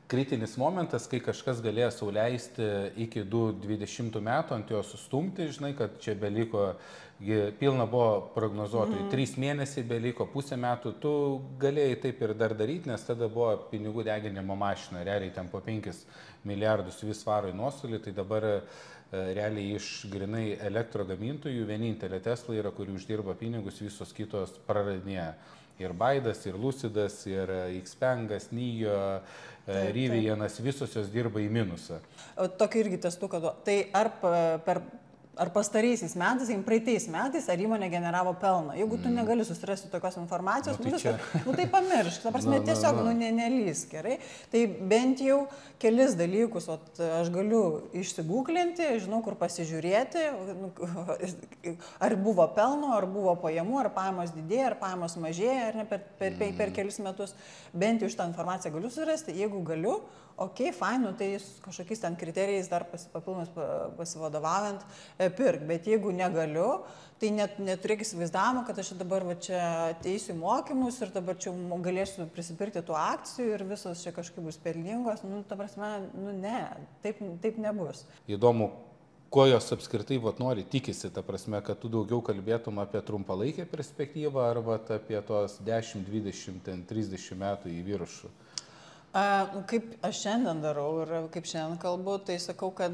kritinis momentas, kai kažkas galėjo sau leisti iki 2020 metų ant jo sustumti, žinai, kad čia beliko, pilna buvo prognozuotojų, 3 mėnesiai beliko, pusę metų, tu galėjai taip ir dar daryti, nes tada buvo pinigų deginimo mašina, realiai ten po 5 milijardus vis varo į nuostolį, tai dabar realiai iš grinai elektrogamintojų vienintelė Tesla yra, kuri uždirba pinigus, visos kitos praradinėja. Ir Baidas, ir Lucidas, ir Xpengas, Nijo, Rivianas, visos jos dirba į minusą. Tokį irgi testuką. Tai ar pastaraisiais metais, praeitais metais, ar įmonė generavo pelną? Jeigu tu negali susirasti tokios informacijos, tai pamiršk, ta prasme, tiesiog nelys, gerai? Tai bent jau kelis dalykus, aš galiu išsigūklinti, žinau, kur pasižiūrėti, ar buvo pelno, ar buvo pajamų, ar pajamos didėja, ar pajamos mažėja, ar ne per kelis metus. Bent jau šitą informaciją galiu surasti, jeigu galiu, ok, fainu, tai kažkokiais ten kriterijais dar papildomas pasivadovaujant pirk, bet jeigu negaliu, tai neturėk įsivaizdavimo, kad aš dabar čia ateisiu į mokymus ir dabar čia galėsiu prisipirkti tų akcijų ir visos čia kažkaip bus pelningos, ta prasme, ne, taip nebus. Įdomu, ko jos apskritai nori, tikisi, ta prasme, kad tu daugiau kalbėtum apie trumpalaikę perspektyvą arba apie tos 10, 20, 30 metų į viršų. Kaip aš šiandien darau ir kaip šiandien kalbu, tai sakau, kad,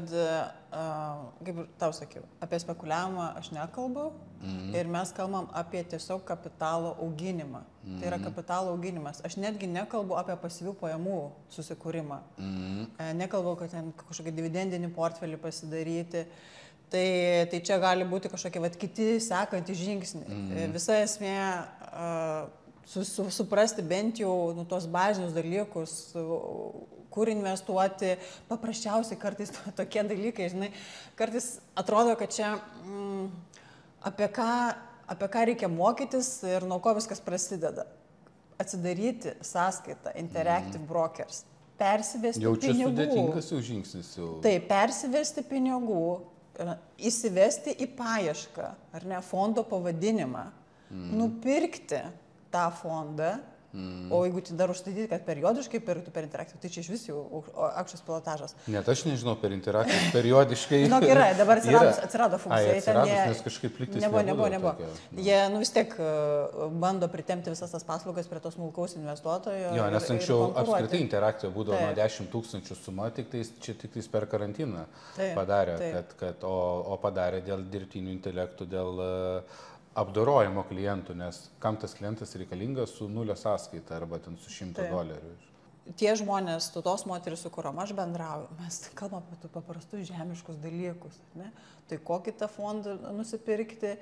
kaip tau sakiau, apie spekuliavimą aš nekalbu ir mes kalbam apie tiesiog kapitalo auginimą. Tai yra kapitalo auginimas. Aš netgi nekalbu apie pasyvių pajamų susikūrimą. Nekalbu, kad ten kažkokį dividendinį portfelį pasidaryti. Tai čia gali būti kažkokie kiti sekantys žingsniai. Visa esmė suprasti bent jau tos bazinius dalykus, kur investuoti, paprasčiausiai kartais tokie dalykai, žinai, kartais atrodo, kad čia apie ką reikia mokytis ir nuo ko viskas prasideda. Atsidaryti sąskaitą Interactive Brokers, persivesti pinigų. Jau čia sudėtingas jau žingsnis. Taip, persivesti pinigų, įsivesti į paiešką, ar ne, fondo pavadinimą, nupirkti tą fondą, o jeigu tai dar užstatyti, kad periodiškai pirktų per Interactive, tai čia iš vis jau aukštas pilotažas. Net aš nežinau, per Interactive periodiškai. Žinok, yra, dabar atsirado funkcija. Nes kažkaip lygtis nebuvo. Jie vis tiek bando pritempti visas tas paslaugas prie tos smulkaus investuotojo. Jo, nes anksčiau apskritai Interactive būdavo nuo 10 000 suma, čia tik per karantiną padarė, o padarė dėl dirbtinių intelektų, dėl apdorojimo klientų, nes kam tas klientas reikalingas su 0 sąskaita arba ten su $100. Tie žmonės, tos moteris, su kuriuom aš bendrauju, mes kalbam apie paprastus žemiškus dalykus, ne? Tai kokį tą fondą nusipirkti,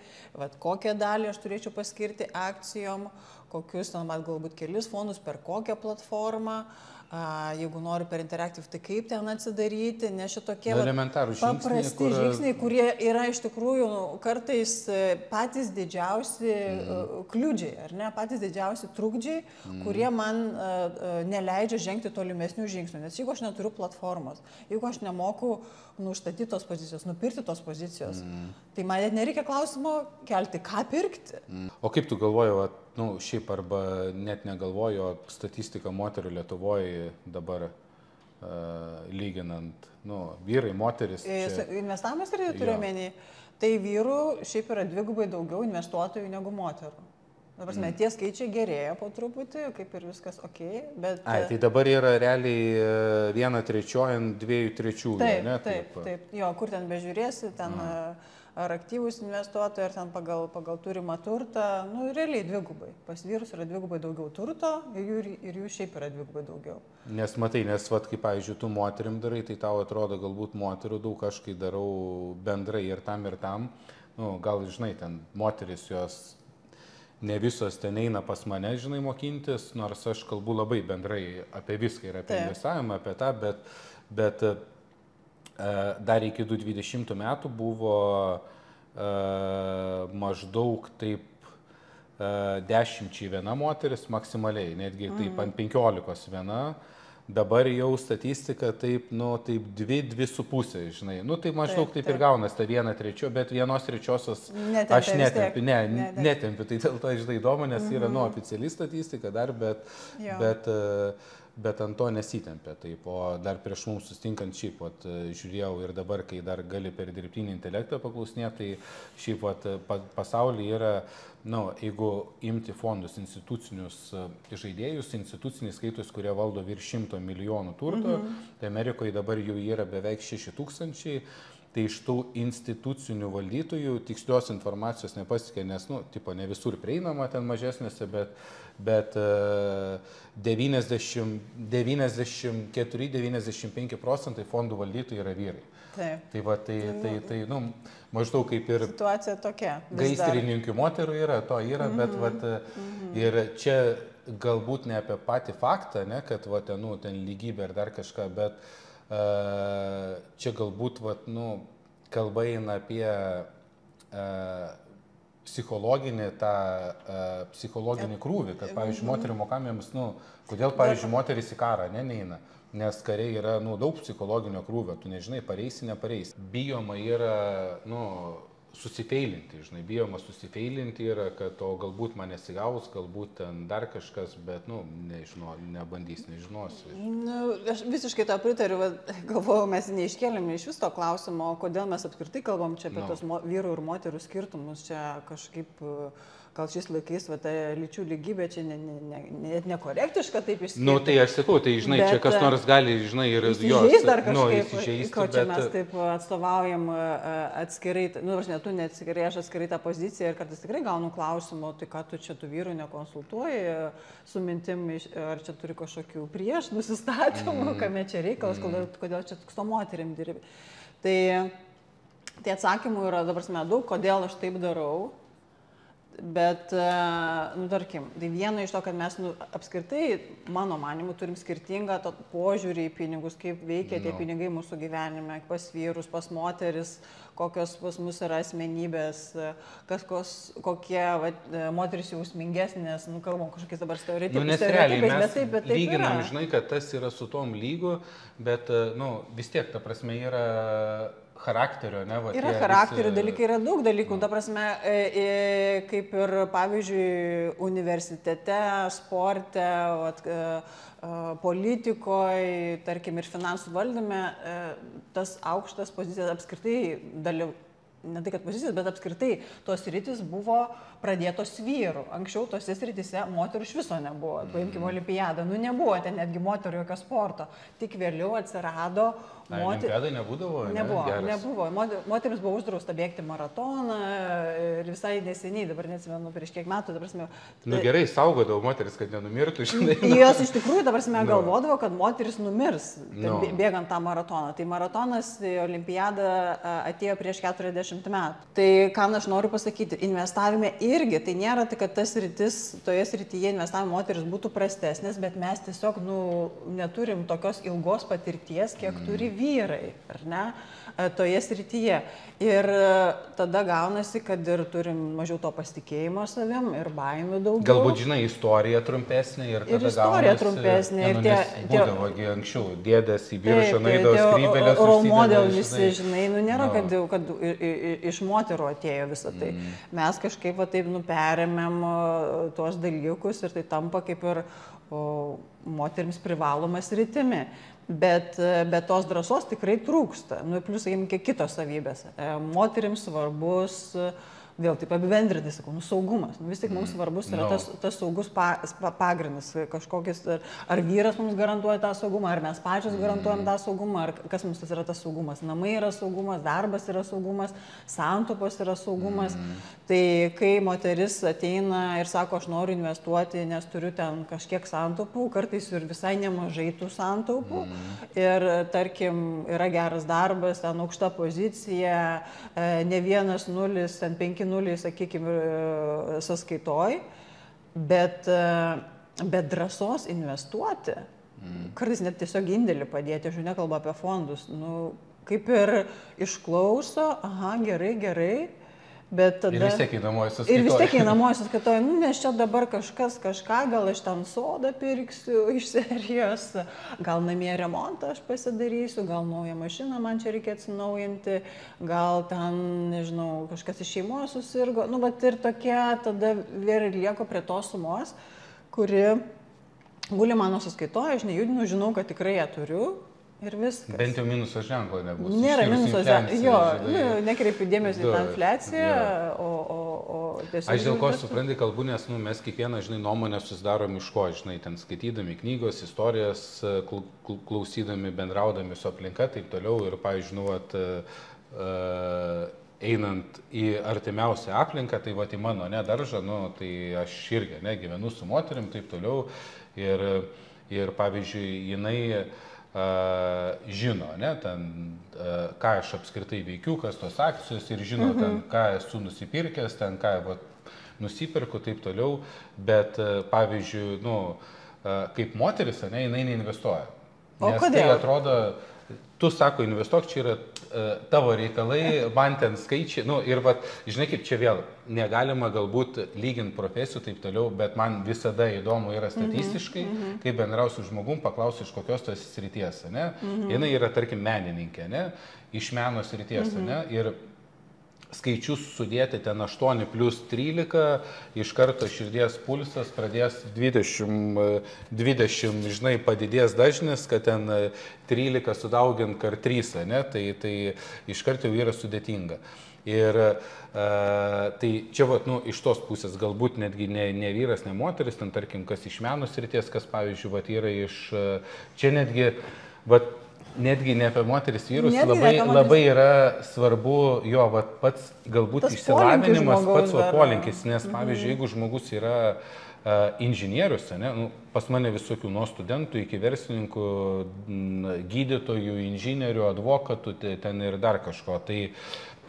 kokią dalį aš turėčiau paskirti akcijom, kokius ten galbūt kelis fondus, per kokią platformą, jeigu noriu per Interactive, tai kaip ten atsidaryti, nes šitokie paprasti žingsniai, kurie yra iš tikrųjų kartais patys didžiausi kliūdžiai, ar ne, patys didžiausi trukdžiai, kurie man neleidžia žengti tolimesnių žingsnių. Nes jeigu aš neturiu platformos, jeigu aš nemoku nustatyti tos pozicijos, nupirkti tos pozicijos, tai man net nereikia klausimo kelti, ką pirkti. O kaip tu galvoji, šiaip arba net negalvoju, statistika moterų Lietuvoje dabar lyginant, vyrai, moteris. Investavimas ir turiu omeny, tai vyrų šiaip yra 2 daugiau investuotojų negu moterų. Tie skaičiai gerėja po truputį, kaip ir viskas ok, bet... Tai dabar yra realiai 1/3 ant 2/3, ne? Taip. Jo, kur ten bežiūrėsi, ten ar aktyvūs investuotojai, ar ten pagal turimą turtą, realiai 2. Pas vyrus yra 2 daugiau turto ir jų šiaip yra 2 daugiau. Nes matai, kaip, pavyzdžiui, tu moterim darai, tai tau atrodo galbūt moterų daug, aš kai darau bendrai ir tam, gal, žinai, ten moteris jos... Ne visos ten eina pas mane, žinai, mokintis, nors aš kalbu labai bendrai apie viską ir apie investavimą, apie tą, bet dar iki 2020 metų buvo maždaug taip 10 viena moteris maksimaliai, netgi taip ant 15 viena. Dabar jau statistika taip, taip 2,5, žinai. Tai maždaug taip ir gaunas ta 1/3, bet 1/3 aš netempiu. Netempiu. Tai dėl to, žinai, įdomu, nes yra oficiali statistika dar, bet ant to nesitempia. Taip, o dar prieš mums sustinkant šiaip, žiūrėjau ir dabar, kai dar gali per dirbtinį intelektą paklausinėti, tai šiaip pasaulyje yra, jeigu imti fondus, institucinius žaidėjus, instituciniai skaitus, kurie valdo virš 100 milijonų turto, tai Amerikoje dabar jų yra beveik 6,000. Tai iš tų institucinių valdytojų tikslios informacijos nepasiekė, nes, ne visur prieinama ten mažesnėse, bet 94-95% fondų valdytojų yra vyrai. Taip. Tai maždaug kaip ir situacija tokia. Gaisrininkių moterų yra, bet ir čia galbūt ne apie patį faktą, ne, kad ten lygybė ar dar kažką, bet čia galbūt kalba eina apie psichologinį krūvį, kad, pavyzdžiui, moterį mokamiems, kodėl, pavyzdžiui, moteris į karą neina, nes kariai yra, daug psichologinio krūvio, tu nežinai, pareisi, nepareisi. Bijoma yra, susifeilinti, žinai, bijoma susifeilinti yra, kad galbūt man nesigaus, galbūt ten dar kažkas, bet, nebandys, nežinosiu. Aš visiškai tą pritariu, galvojau, mes neiškėlėme iš vis to klausimo, kodėl mes apskritai kalbam čia apie tos vyrų ir moterų skirtumus, čia kažkaip, gal šiais laikais, lyčių lygybė čia net nekorektiška taip išskirti. Tai aš sakau, tai, žinai, čia kas nors gali, žinai, ir jos. Įsižeis dar kažkaip, ko čia mes taip atstovaujam atskirai, tu neatskirai, aš atskirai tą poziciją ir kartais tikrai gaunu klausimų, tai ką tu čia tų vyrų nekonsultuoji su mintim, ar čia turi kažkokių prieš nusistatymų, kame čia reikalas, kodėl čia su moterim dirbi. Tai atsakymų yra dabar daug, kodėl aš taip darau. Bet, tarkim, tai viena iš to, kad mes apskritai, mano manimu, turim skirtingą požiūrį į pinigus, kaip veikia tie pinigai mūsų gyvenime, pas vyrus, pas moteris, kokios pas mus yra asmenybės, kokie moteris jausmingesnės, kalbam kažkokiais dabar stereotipais. Nes realiai mes lyginam, žinai, kad tas yra su tom lygu, bet, vis tiek, ta prasme, yra charakterio, ne? Yra charakterių dalykai, yra daug dalykų, ta prasme, kaip ir, pavyzdžiui, universitete, sporte, politikoje, tarkim, ir finansų valdyme, tas aukštas pozicijas apskritai ne tai, kad pozicijas, bet apskritai tos sritis buvo pradėtos vyrų. Anksčiau tose sritise moterų iš viso nebuvo. Paimkime olimpiadą, nebuvo ten netgi moterų jokio sporto. Tik vėliau atsirado Olimpiadai nebūdavo? Nebuvo. Moterims buvo uždrausta bėgti maratoną ir visai neseniai, dabar neatsimenu, prieš kiek metų, dabar mes... Gerai, saugodavo moteris, kad nenumirtų, žinai. Jos iš tikrųjų, dabar mes galvodavo, kad moteris numirs bėgant tą maratoną. Tai maratonas į olimpiadą atėjo prieš 40 metų. Tai ką aš noriu pasakyti, investavime irgi, tai nėra tai, kad toje srityje investavimo moteris būtų prastesnės, bet mes tiesiog neturim tokios ilgos patirties, kiek turi vyrai, ar ne, toje srityje. Ir tada gaunasi, kad ir turim mažiau to pasitikėjimo savim ir baimių daugiau. Galbūt, žinai, istorija trumpesnė ir tada istorija trumpesnė. Būdavo anksčiau, dėdės į biržą naidos skrybelės. Role model visi, žinai, nėra, kad iš moterų atėjo visą tai. Mes kažkaip taip perėmėm tuos dalykus ir tai tampa kaip ir moterims privalomas rytimi. Bet tos drąsos tikrai trūksta. Plius, sakykim, kitos savybės. Moterims svarbus, vėl taip apibendrinti, sakau, saugumas. Vis tik mums svarbus yra tas saugus pagrindas. Kažkokis, ar vyras mums garantuoja tą saugumą, ar mes pačios garantuojam tą saugumą, ar kas mums tas yra tas saugumas. Namai yra saugumas, darbas yra saugumas, santuokos yra saugumas. Tai kai moteris ateina ir sako, aš noriu investuoti, nes turiu ten kažkiek santaupų, kartais ir visai nemažai tų santaupų. Ir tarkim, yra geras darbas, ten aukšta pozicija, ne 1-0, ten 5-0, sakykime, sąskaitoj, bet drąsos investuoti, kartais net tiesiog indėlį padėti, aš jau nekalbu apie fondus, kaip ir išklauso, aha, gerai, Bet tada... Ir vis tiek įnamoji sąskaitoje. Ir vis tiek įnamoji sąskaitoje, nu, nes čia dabar kažką, gal aš ten sodą pirksiu iš serijos, gal namie remontą aš pasidarysiu, gal naują mašiną man čia reikia atsinaujinti, gal ten, nežinau, kažkas iš šeimos susirgo. Nu, bet ir tokia tada vėl lieko prie tos sumos, kuri guli mano sąskaitoje, aš nejudinu, žinau, kad tikrai ją turiu. Ir viskas. Bent jau minuso ženklo nebus. Nėra minuso ženklo. Jo, nekreipiu dėmesį į tą infliaciją, o tiesiog... Aš dėl ko supranti kalbu, nes mes kiekvieną, nuomonę susidarom iš ko, ten skaitydami knygos, istorijas, klausydami, bendraudami su aplinka, taip toliau. Ir, pavyzdžiui, einant į artimiausią aplinką, tai į mano daržą, tai aš irgi gyvenu su moterim, taip toliau. Ir pavyzdžiui, jinai žino, ten, ką aš apskritai veikiu, kas tos akcijos ir žino, ten, ką esu nusipirkęs, ten, ką nusipirku, taip toliau, bet pavyzdžiui, kaip moteris, jinai neinvestuoja. O kodėl? Tai atrodo, tu sako, investuok, čia yra tavo reikalai, man ten skaičiai, ir žinai, kaip čia vėl, negalima galbūt lyginti profesijų, taip toliau, bet man visada įdomu yra statistiškai, kaip bendrausiu žmogum, paklausiu iš kokios tos srities, jinai yra, tarkim, menininkė, iš meno srities, ir skaičius sudėti ten 8 plus 13, iš karto širdies pulsas pradės 20, žinai, padidės dažnis, kad ten 13 sudaugint kart 3, tai iš karto jau yra sudėtinga. Ir tai čia, iš tos pusės, galbūt netgi ne vyras, ne moteris, ten, tarkim, kas iš meno srities, kas, pavyzdžiui, yra iš, čia netgi ne apie moteris vyrus, labai yra svarbu jo pats galbūt tas išsilavinimas, pats polinkis, nes pavyzdžiui, jeigu žmogus yra inžinierius, pas mane visokių nuo studentų iki verslininkų, gydytojų, inžinierių, advokatų, ten ir dar kažko. Tai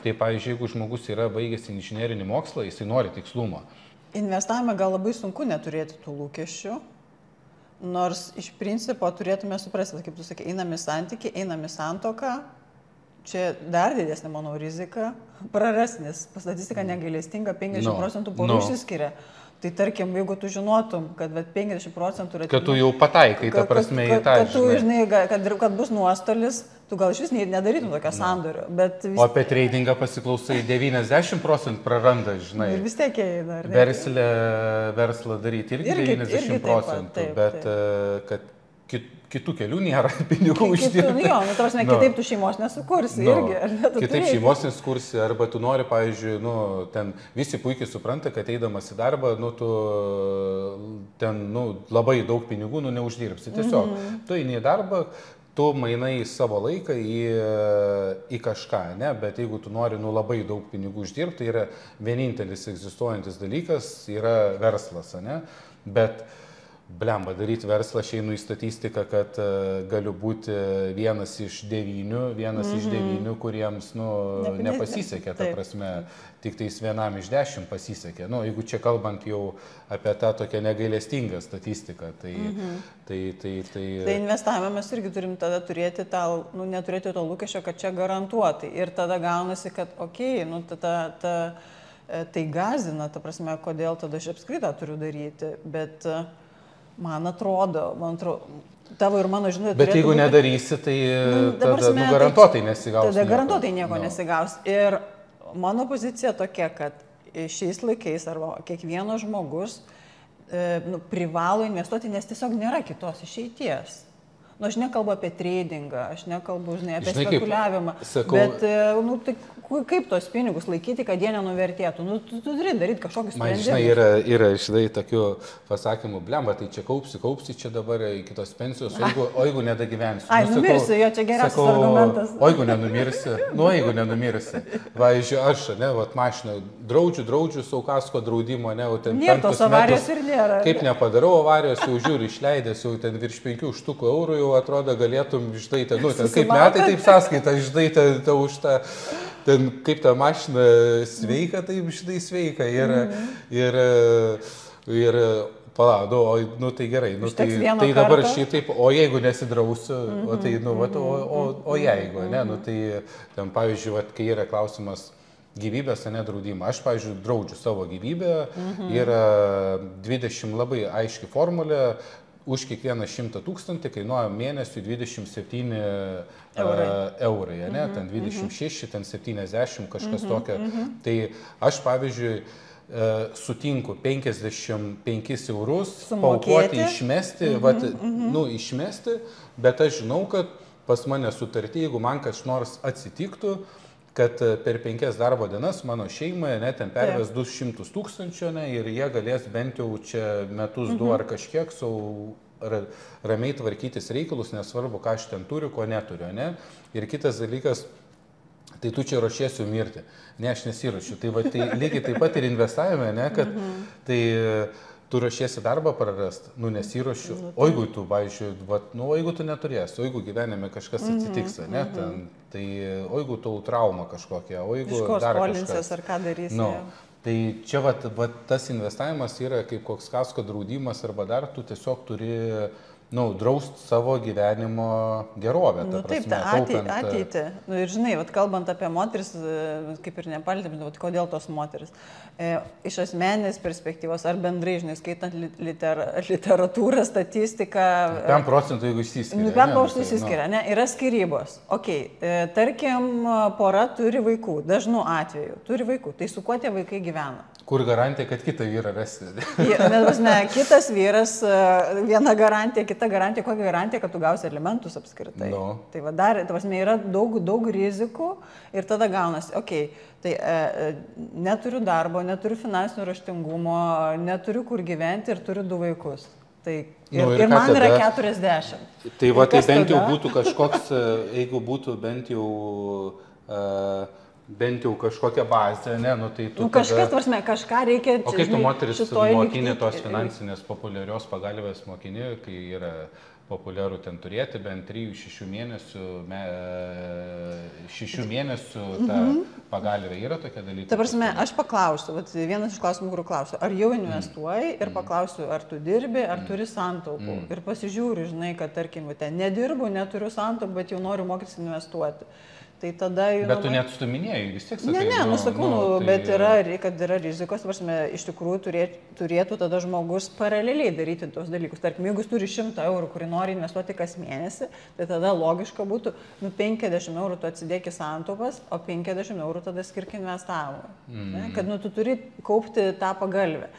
pavyzdžiui, jeigu žmogus yra baigęs inžinerinį mokslą, jisai nori tikslumo. Investavime gal labai sunku neturėti tų lūkesčių. Nors iš principo turėtume suprasti, kaip tu sakai, einam į santykį, einam į santuoką, čia dar didesnė, manau, rizika prarasti, nes statistika negailestinga, 50% porų išsiskiria. Tai tarkim, jeigu tu žinotum, kad 50% yra... Kad tu jau pataikai, ta prasme, į tą, kad tu žinai, kad bus nuostolis, tu gal iš vis nedarytum tokio sandorio, bet... O apie tradingą pasiklausai, 90% praranda, žinai. Ir vis tiek eina, ar ne? Verslą daryti irgi 90%, bet kad kitų kelių nėra, pinigų uždirbti. Jo, tarsi, kitaip tu šeimos nesukursi irgi. Kitaip šeimos nesukursi, arba tu nori, pavyzdžiui, ten visi puikiai supranta, kad eidamas į darbą, tu ten labai daug pinigų neuždirbsi. Tiesiog, tu eini į darbą, tu mainai savo laiką į kažką, bet jeigu tu nori labai daug pinigų uždirbti, tai yra vienintelis egzistuojantis dalykas, yra verslas, bet blemba, daryti verslą, aš einu į statistiką, kad galiu būti vienas iš 9, kuriems nepasisekė, ta prasme, tik tais 1 iš 10 pasisekė. Jeigu čia kalbant jau apie tą tokią negailestingą statistiką, Tai investavime mes irgi turim tada turėti neturėti to lūkesčio, kad čia garantuotai. Ir tada gaunasi, kad tai gazina, ta prasme, kodėl tada aš apskritai turiu daryti, bet... Man atrodo, tavo ir mano žinutė. Bet jeigu nedarysi, tai tada garantuotai nesigaus. Tada garantuotai nieko nesigaus. Ir mano pozicija tokia, kad šiais laikais arba kiekvienas žmogus privalo investuoti, nes tiesiog nėra kitos išeities. Aš nekalbu apie tradingą, aš nekalbu, apie spekuliavimą, bet tai kaip tos pinigus laikyti, kad jie nenuvertėtų? Tu turi daryti kažkokius sprendimus. Man, yra tokių pasakymų, blemba, tai čia kaupsi čia dabar iki tos pensijos, o jeigu nedagyvensiu. Numirsiu, jo čia geriausias argumentas. O jeigu nenumirsi. Važiuoju, aš, mašiną draudžiu, saukasko draudimo, nėra tos avarijos ir nėra. Kaip nepadarau avarijos, jau žiūriu, išleidęs jau ten virš 500 eurų, jau atrodo galėtum, žinai, ten, kaip metai, taip sąskaita, žinai, už tą, ten, kaip ta mašina sveika, taip, žinai, sveika. Ir palauk, tai gerai, tai dabar šitaip, o jeigu nesidrausiu, o jeigu, tai ten, pavyzdžiui, kai yra klausimas, gyvybės, ne draudimą. Aš, pavyzdžiui, draudžiu savo gyvybę, yra 20 labai aiški formulė, už kiekvieną 100 000 kainuoja mėnesiui 27 eurai, ne? Ten 26, ten 70, kažkas tokio. Tai aš, pavyzdžiui, sutinku 55 eurus paaukoti, išmesti, išmesti, bet aš žinau, kad pas mane sutartį, jeigu man kas nors atsitiktų, kad per 5 darbo dienas mano šeimoje ten perves 200 000 ir jie galės bent jau čia metus, 2 ar kažkiek ramiai tvarkytis reikalus, nesvarbu, ką aš ten turiu, ko neturiu. Ne? Ir kitas dalykas, tai tu čia ruošiesi mirti. Ne, aš nesiruošiu. Tai lygiai taip pat ir investavime, ne, kad tai tu ruošiesi darbą prarasti, nesiruošiu. O jeigu tu, pavyzdžiui, o jeigu tu neturėsi, o jeigu gyvenime kažkas atsitiks, ne, tai o jeigu tau trauma kažkokia, o jeigu dar kažkas. Ar ką darysi. Tai čia tas investavimas yra kaip koks kasko draudimas arba dar tu tiesiog turi draust savo gyvenimo gerovę. Taip, ateitį. Ir žinai, kalbant apie moteris, kaip ir nepalėtėm, kodėl tos moteris. Iš asmeninės perspektyvos ar bendrai, žinai, skaitant literatūrą, statistiką. 5%, jeigu išsiskiria. 5% išsiskiria, ne? Yra skyrybos. Tarkim, pora turi vaikų, dažnu atveju turi vaikų. Tai su kuo tie vaikai gyvena? Kur garantija, kad kitą vyrą rasti? Kitas vyras, viena garantija, kita garantija, kokia garantija, kad tu gausi alimentus apskritai. Tai dar, yra daug rizikų ir tada gaunasi, tai neturiu darbo, neturiu finansinio raštingumo, neturiu kur gyventi ir turiu 2 vaikus. Tai, ir man tada, yra 40. Tai tai bent jau būtų kažkoks, jeigu būtų bent jau kažkokia bazė, ne, tai tu kažką reikia. O kaip tu moteris mokini tos finansinės populiarios pagalbės mokini, kai yra populiaru ten turėti bent 3-6 mėnesių ta pagalbė, yra tokia dalyka? Aš paklausiu, vienas iš klausimų, kurių klausiu, ar jau investuoji ir paklausiu, ar tu dirbi, ar turi santaupų. Ir pasižiūriu, žinai, kad tarkim, nedirbu, neturiu santaupų, bet jau noriu mokytis investuoti. Tai tada jau... Bet tu net stuminėjai, vis tiek sakai. Bet kad yra rizikos, iš tikrųjų turėtų tada žmogus paraleliai daryti tos dalykus. Tarkim, jeigu turi 100 eurų, kurį nori investuoti kas mėnesį, tai tada logiška būtų, 50 eurų tu atsidėki santaupas, o 50 eurų tada skirk investavimui. Kad tu turi kaupti tą pagalvę.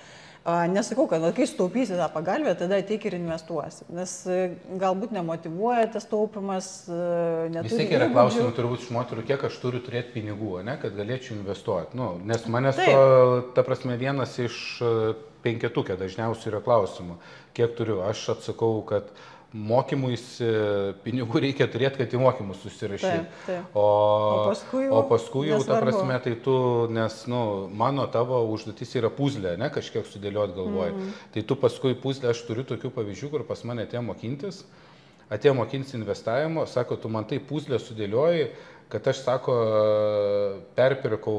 Nesakau, kad kai sutaupysi tą pagalbę, tada ateik ir investuosi, nes galbūt nemotyvuoja tas taupimas. Vis tiek yra klausimų turbūt iš moterų, kiek aš turiu turėti pinigų, kad galėčiau investuoti. Nes manęs vienas iš 5 dažniausiai yra klausimų, kiek turiu. Aš atsakau, kad mokymuisi pinigų reikia turėti, kad į mokymus susirašyti. O paskui jau tai tu, nes mano tavo užduotis yra puzlė, kažkiek sudėlioti galvoje. Tai tu paskui puzlė, aš turiu tokių pavyzdžių, kur pas mane atėjo mokintis investavimo, sako, tu man tai puzlė sudėlioji, kad aš, sako, perpirkau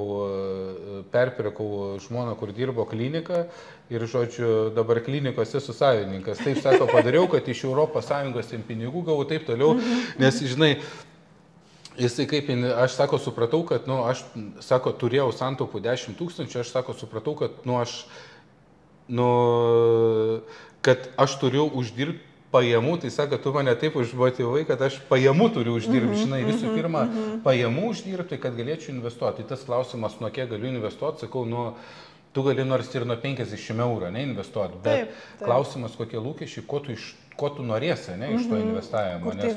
žmoną, kur dirbo kliniką ir, žodžiu, dabar klinikos esu savininkas. Taip, sako, padariau, kad iš ES pinigų gavau, taip toliau, nes, žinai, jisai kaip, aš, sako, supratau, kad, aš, sako, turėjau santaupų 10 000, aš, sako, supratau, kad, kad aš turiu uždirbti pajamų, tai sako, tu mane taip užmotyvai, kad aš pajamų turiu uždirbti, žinai, visų pirma, pajamų uždirbti, kad galėčiau investuoti. Tai tas klausimas, nuo kiek galiu investuoti, sakau, tu gali nors ir nuo 50 eurų investuoti, bet klausimas, kokie lūkesčiai, ko tu norėsi, iš to investavimo, nes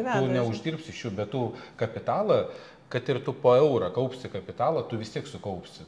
tu neuždirbsi šių, bet tu kapitalą, kad ir tu po eurą kaupsi kapitalą, tu vis tiek sukaupsi.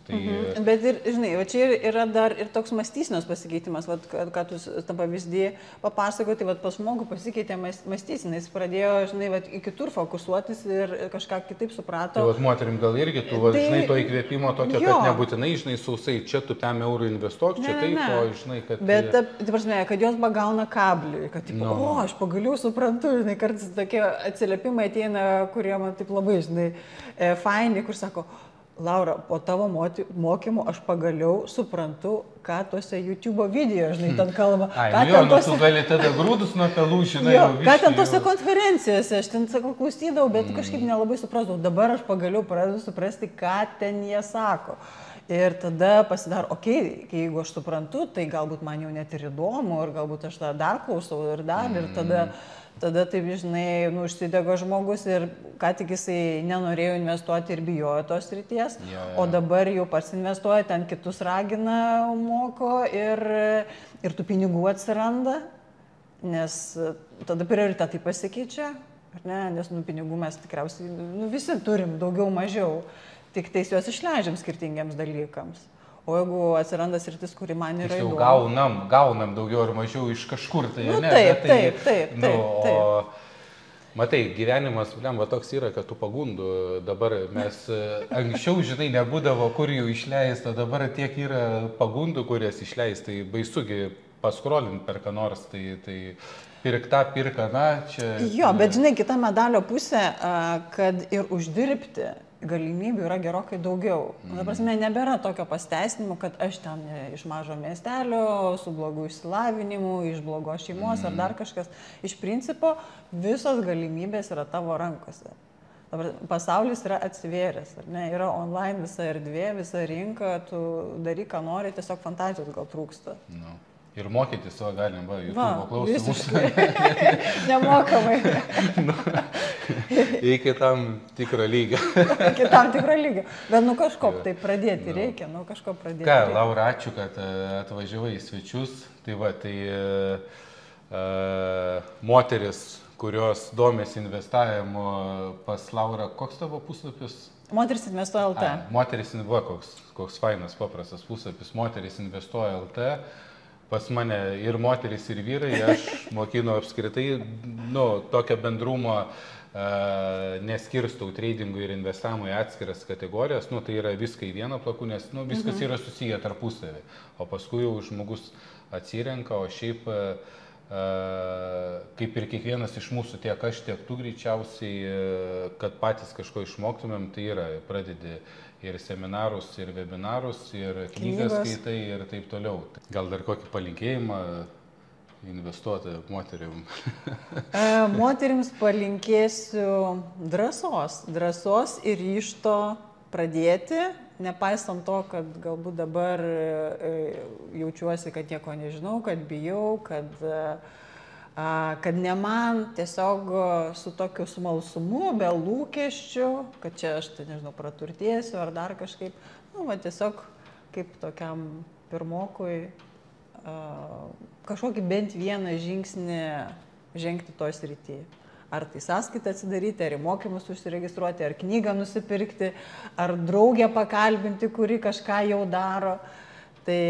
Bet ir, žinai, čia yra dar ir toks mąstysenos pasikeitimas, ką tu tam pavyzdį papasakoti, pas žmogų pasikeitė mąstysena, jis pradėjo, žinai, į kitur fokusuotis ir kažką kitaip suprato. Tai moterim gal irgi, tu, žinai, to įkvėpimo tokio, kad nebūtinai, žinai, sausai, čia tu 5 eurų investuok, čia taip, o, žinai, kad... Bet, tai prasme, kad jos pagauna kablį, kad, aš pagaliau suprantu, žinai, kartais tokie atsiliepimai ateina, kurie man taip labai, žinai, faini, kur sako, Laura, po tavo mokymų aš pagaliau suprantu, ką tuose YouTube video, žinai, ten kalba. Tu gali tada grūdus nuo pelų, žinai, ką ten tose konferencijose, aš ten sakau, klausydavau, bet kažkaip nelabai suprasdavau. Dabar aš pagaliau pradedu suprasti, ką ten jie sako. Ir tada pasidaro, jeigu aš suprantu, tai galbūt man jau net ir įdomu, ir galbūt aš tą dar klausau ir tada taip, žinai, užsidega žmogus ir ką tik jisai nenorėjo investuoti ir bijojo tos ryties, o dabar jau pats investuoja, ten kitus ragina, moko ir tų pinigų atsiranda, nes tada prioritetai pasikeičia, nes pinigų mes tikriausiai visi turim daugiau mažiau, tik tais juos išleidžiam skirtingiems dalykams. O jeigu atsiranda sritis, kuri man yra įdomu. Gaunam daugiau ar mažiau iš kažkur. Tai, taip. Matai, gyvenimas, toks yra, kad tų pagundų dabar mes anksčiau, žinai, nebūdavo, kur jų išleista, dabar tiek yra pagundų, kurias išleista, tai baisugi paskrolint per ką nors, tai pirka, čia. Jo, bet žinai, kita medalio pusė, kad ir uždirbti galimybių yra gerokai daugiau. Dabar nebėra tokio pasteisinimo, kad aš ten iš mažo miestelio, su blogu išsilavinimu, iš blogos šeimos ar dar kažkas. Iš principo visos galimybės yra tavo rankose. Dabar pasaulis yra atsivėręs, yra online visa erdvė, visa rinka, tu daryk, ką nori, tiesiog fantazijos gal trūksta. Ir mokytis savo galim, YouTube klausimus. Nemokamai. Iki tam tikro lygio. Iki tam tikro lygio. Bet kažko tai pradėti reikia, kažko pradėti. Ką, Laura, ačiū, kad atvažiavai į svečius. Tai moteris, kurios domėsi investavimu pas Laura, koks tavo puslapis? Moteris investuoja LT. Moteris investuoja, koks fainas, paprastas puslapis. Moteris investuoja LT. Pas mane ir moteris, ir vyrai, aš mokinu apskritai, tokio bendrumo neskirstau tradingui ir investavimui atskiras kategorijas, tai yra viską į vieną plakų, nes viskas yra susiję tarpusavį, o paskui jau žmogus atsirenka, o šiaip kaip ir kiekvienas iš mūsų, tiek aš, tiek tu greičiausiai, kad patys kažko išmoktumėm, tai yra pradedi ir seminarus, ir webinarus, ir knygas skaitai ir taip toliau. Gal dar kokį palinkėjimą investuoti moterim? Moterims palinkėsiu drąsos ir ryžto pradėti, nepaisant to, kad galbūt dabar jaučiuosi, kad nieko nežinau, kad bijau, kad ne man, tiesiog su tokiu smalsumu, be lūkesčių, kad čia aš, nežinau, praturtėsiu ar dar kažkaip, tiesiog kaip tokiam pirmokui kažkokį bent vieną žingsnį žengti toj srityje. Ar tai sąskaitą atsidaryti, ar į mokymus užsiregistruoti, ar knygą nusipirkti, ar draugę pakalbinti, kuri kažką jau daro. Tai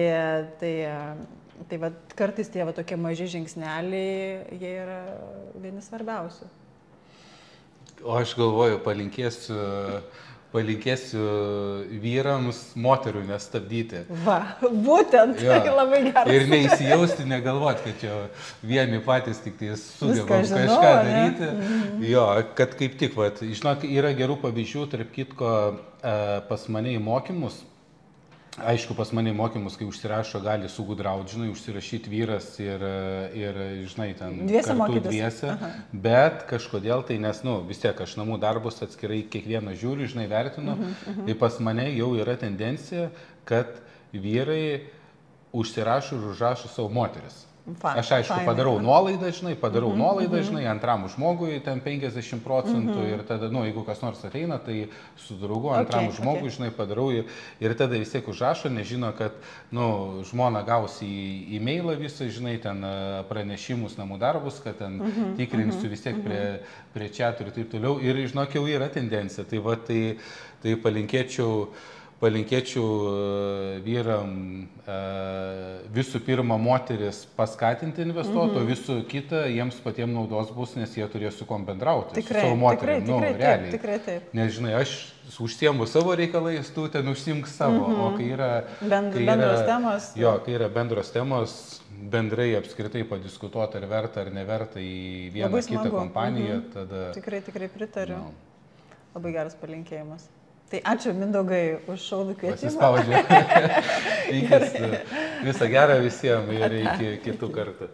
kartais tie tokie maži žingsneliai, jie yra vieni svarbiausių. O aš galvoju, palinkėsiu vyrams moterų nestabdyti. Būtent, tai labai gerai. Ir neįsijausti, negalvoti, kad čia vieni patys tik tai sugebam kažką daryti. Jo, kad kaip tik, žinok, yra gerų pavyzdžių, tarp kitko, pas mane į mokymus. Aišku, pas mane mokymus, kai užsirašo, gali sugudrauti, žinai, užsirašyti vyras ir žinai, ten kartu dviese, bet kažkodėl tai, nes, vis tiek aš namų darbus atskirai kiekvieną žiūriu, žinai, vertinu, tai pas mane jau yra tendencija, kad vyrai užsirašo ir užrašo savo moteris. Aš aišku padarau nuolaidą, žinai, antram žmogui ten 50% ir tada, jeigu kas nors ateina, tai su draugu antram žmogui, žinai, padarau ir tada vis tiek užrašo, nežino, kad, žmona gaus į e-mailą visą, žinai, ten pranešimus namų darbus, kad ten tikrinsiu vis tiek prie chatų ir taip toliau. Ir, žinok, jau yra tendencija. Tai palinkėčiau vyram visų pirma moteris paskatinti investuoti, o visų kita jiems patiems naudos bus, nes jie turės su kom bendrauti. Su savo moterim, realiai. Tikrai taip. Nes, žinai, aš užsiemu savo reikalais, tu ten užsiimk savo, o kai yra bendros temos. Jo, kai yra bendros temos, bendrai apskritai padiskutuoti, ar verta ar neverta į vieną kitą kompaniją, tada... Tikrai pritariu. Labai geras palinkėjimas. Tai ačiū Mindaugai už šaunų kvietimą. Pasispaudžiu. Visą gerą visiems ir iki kitų kartų.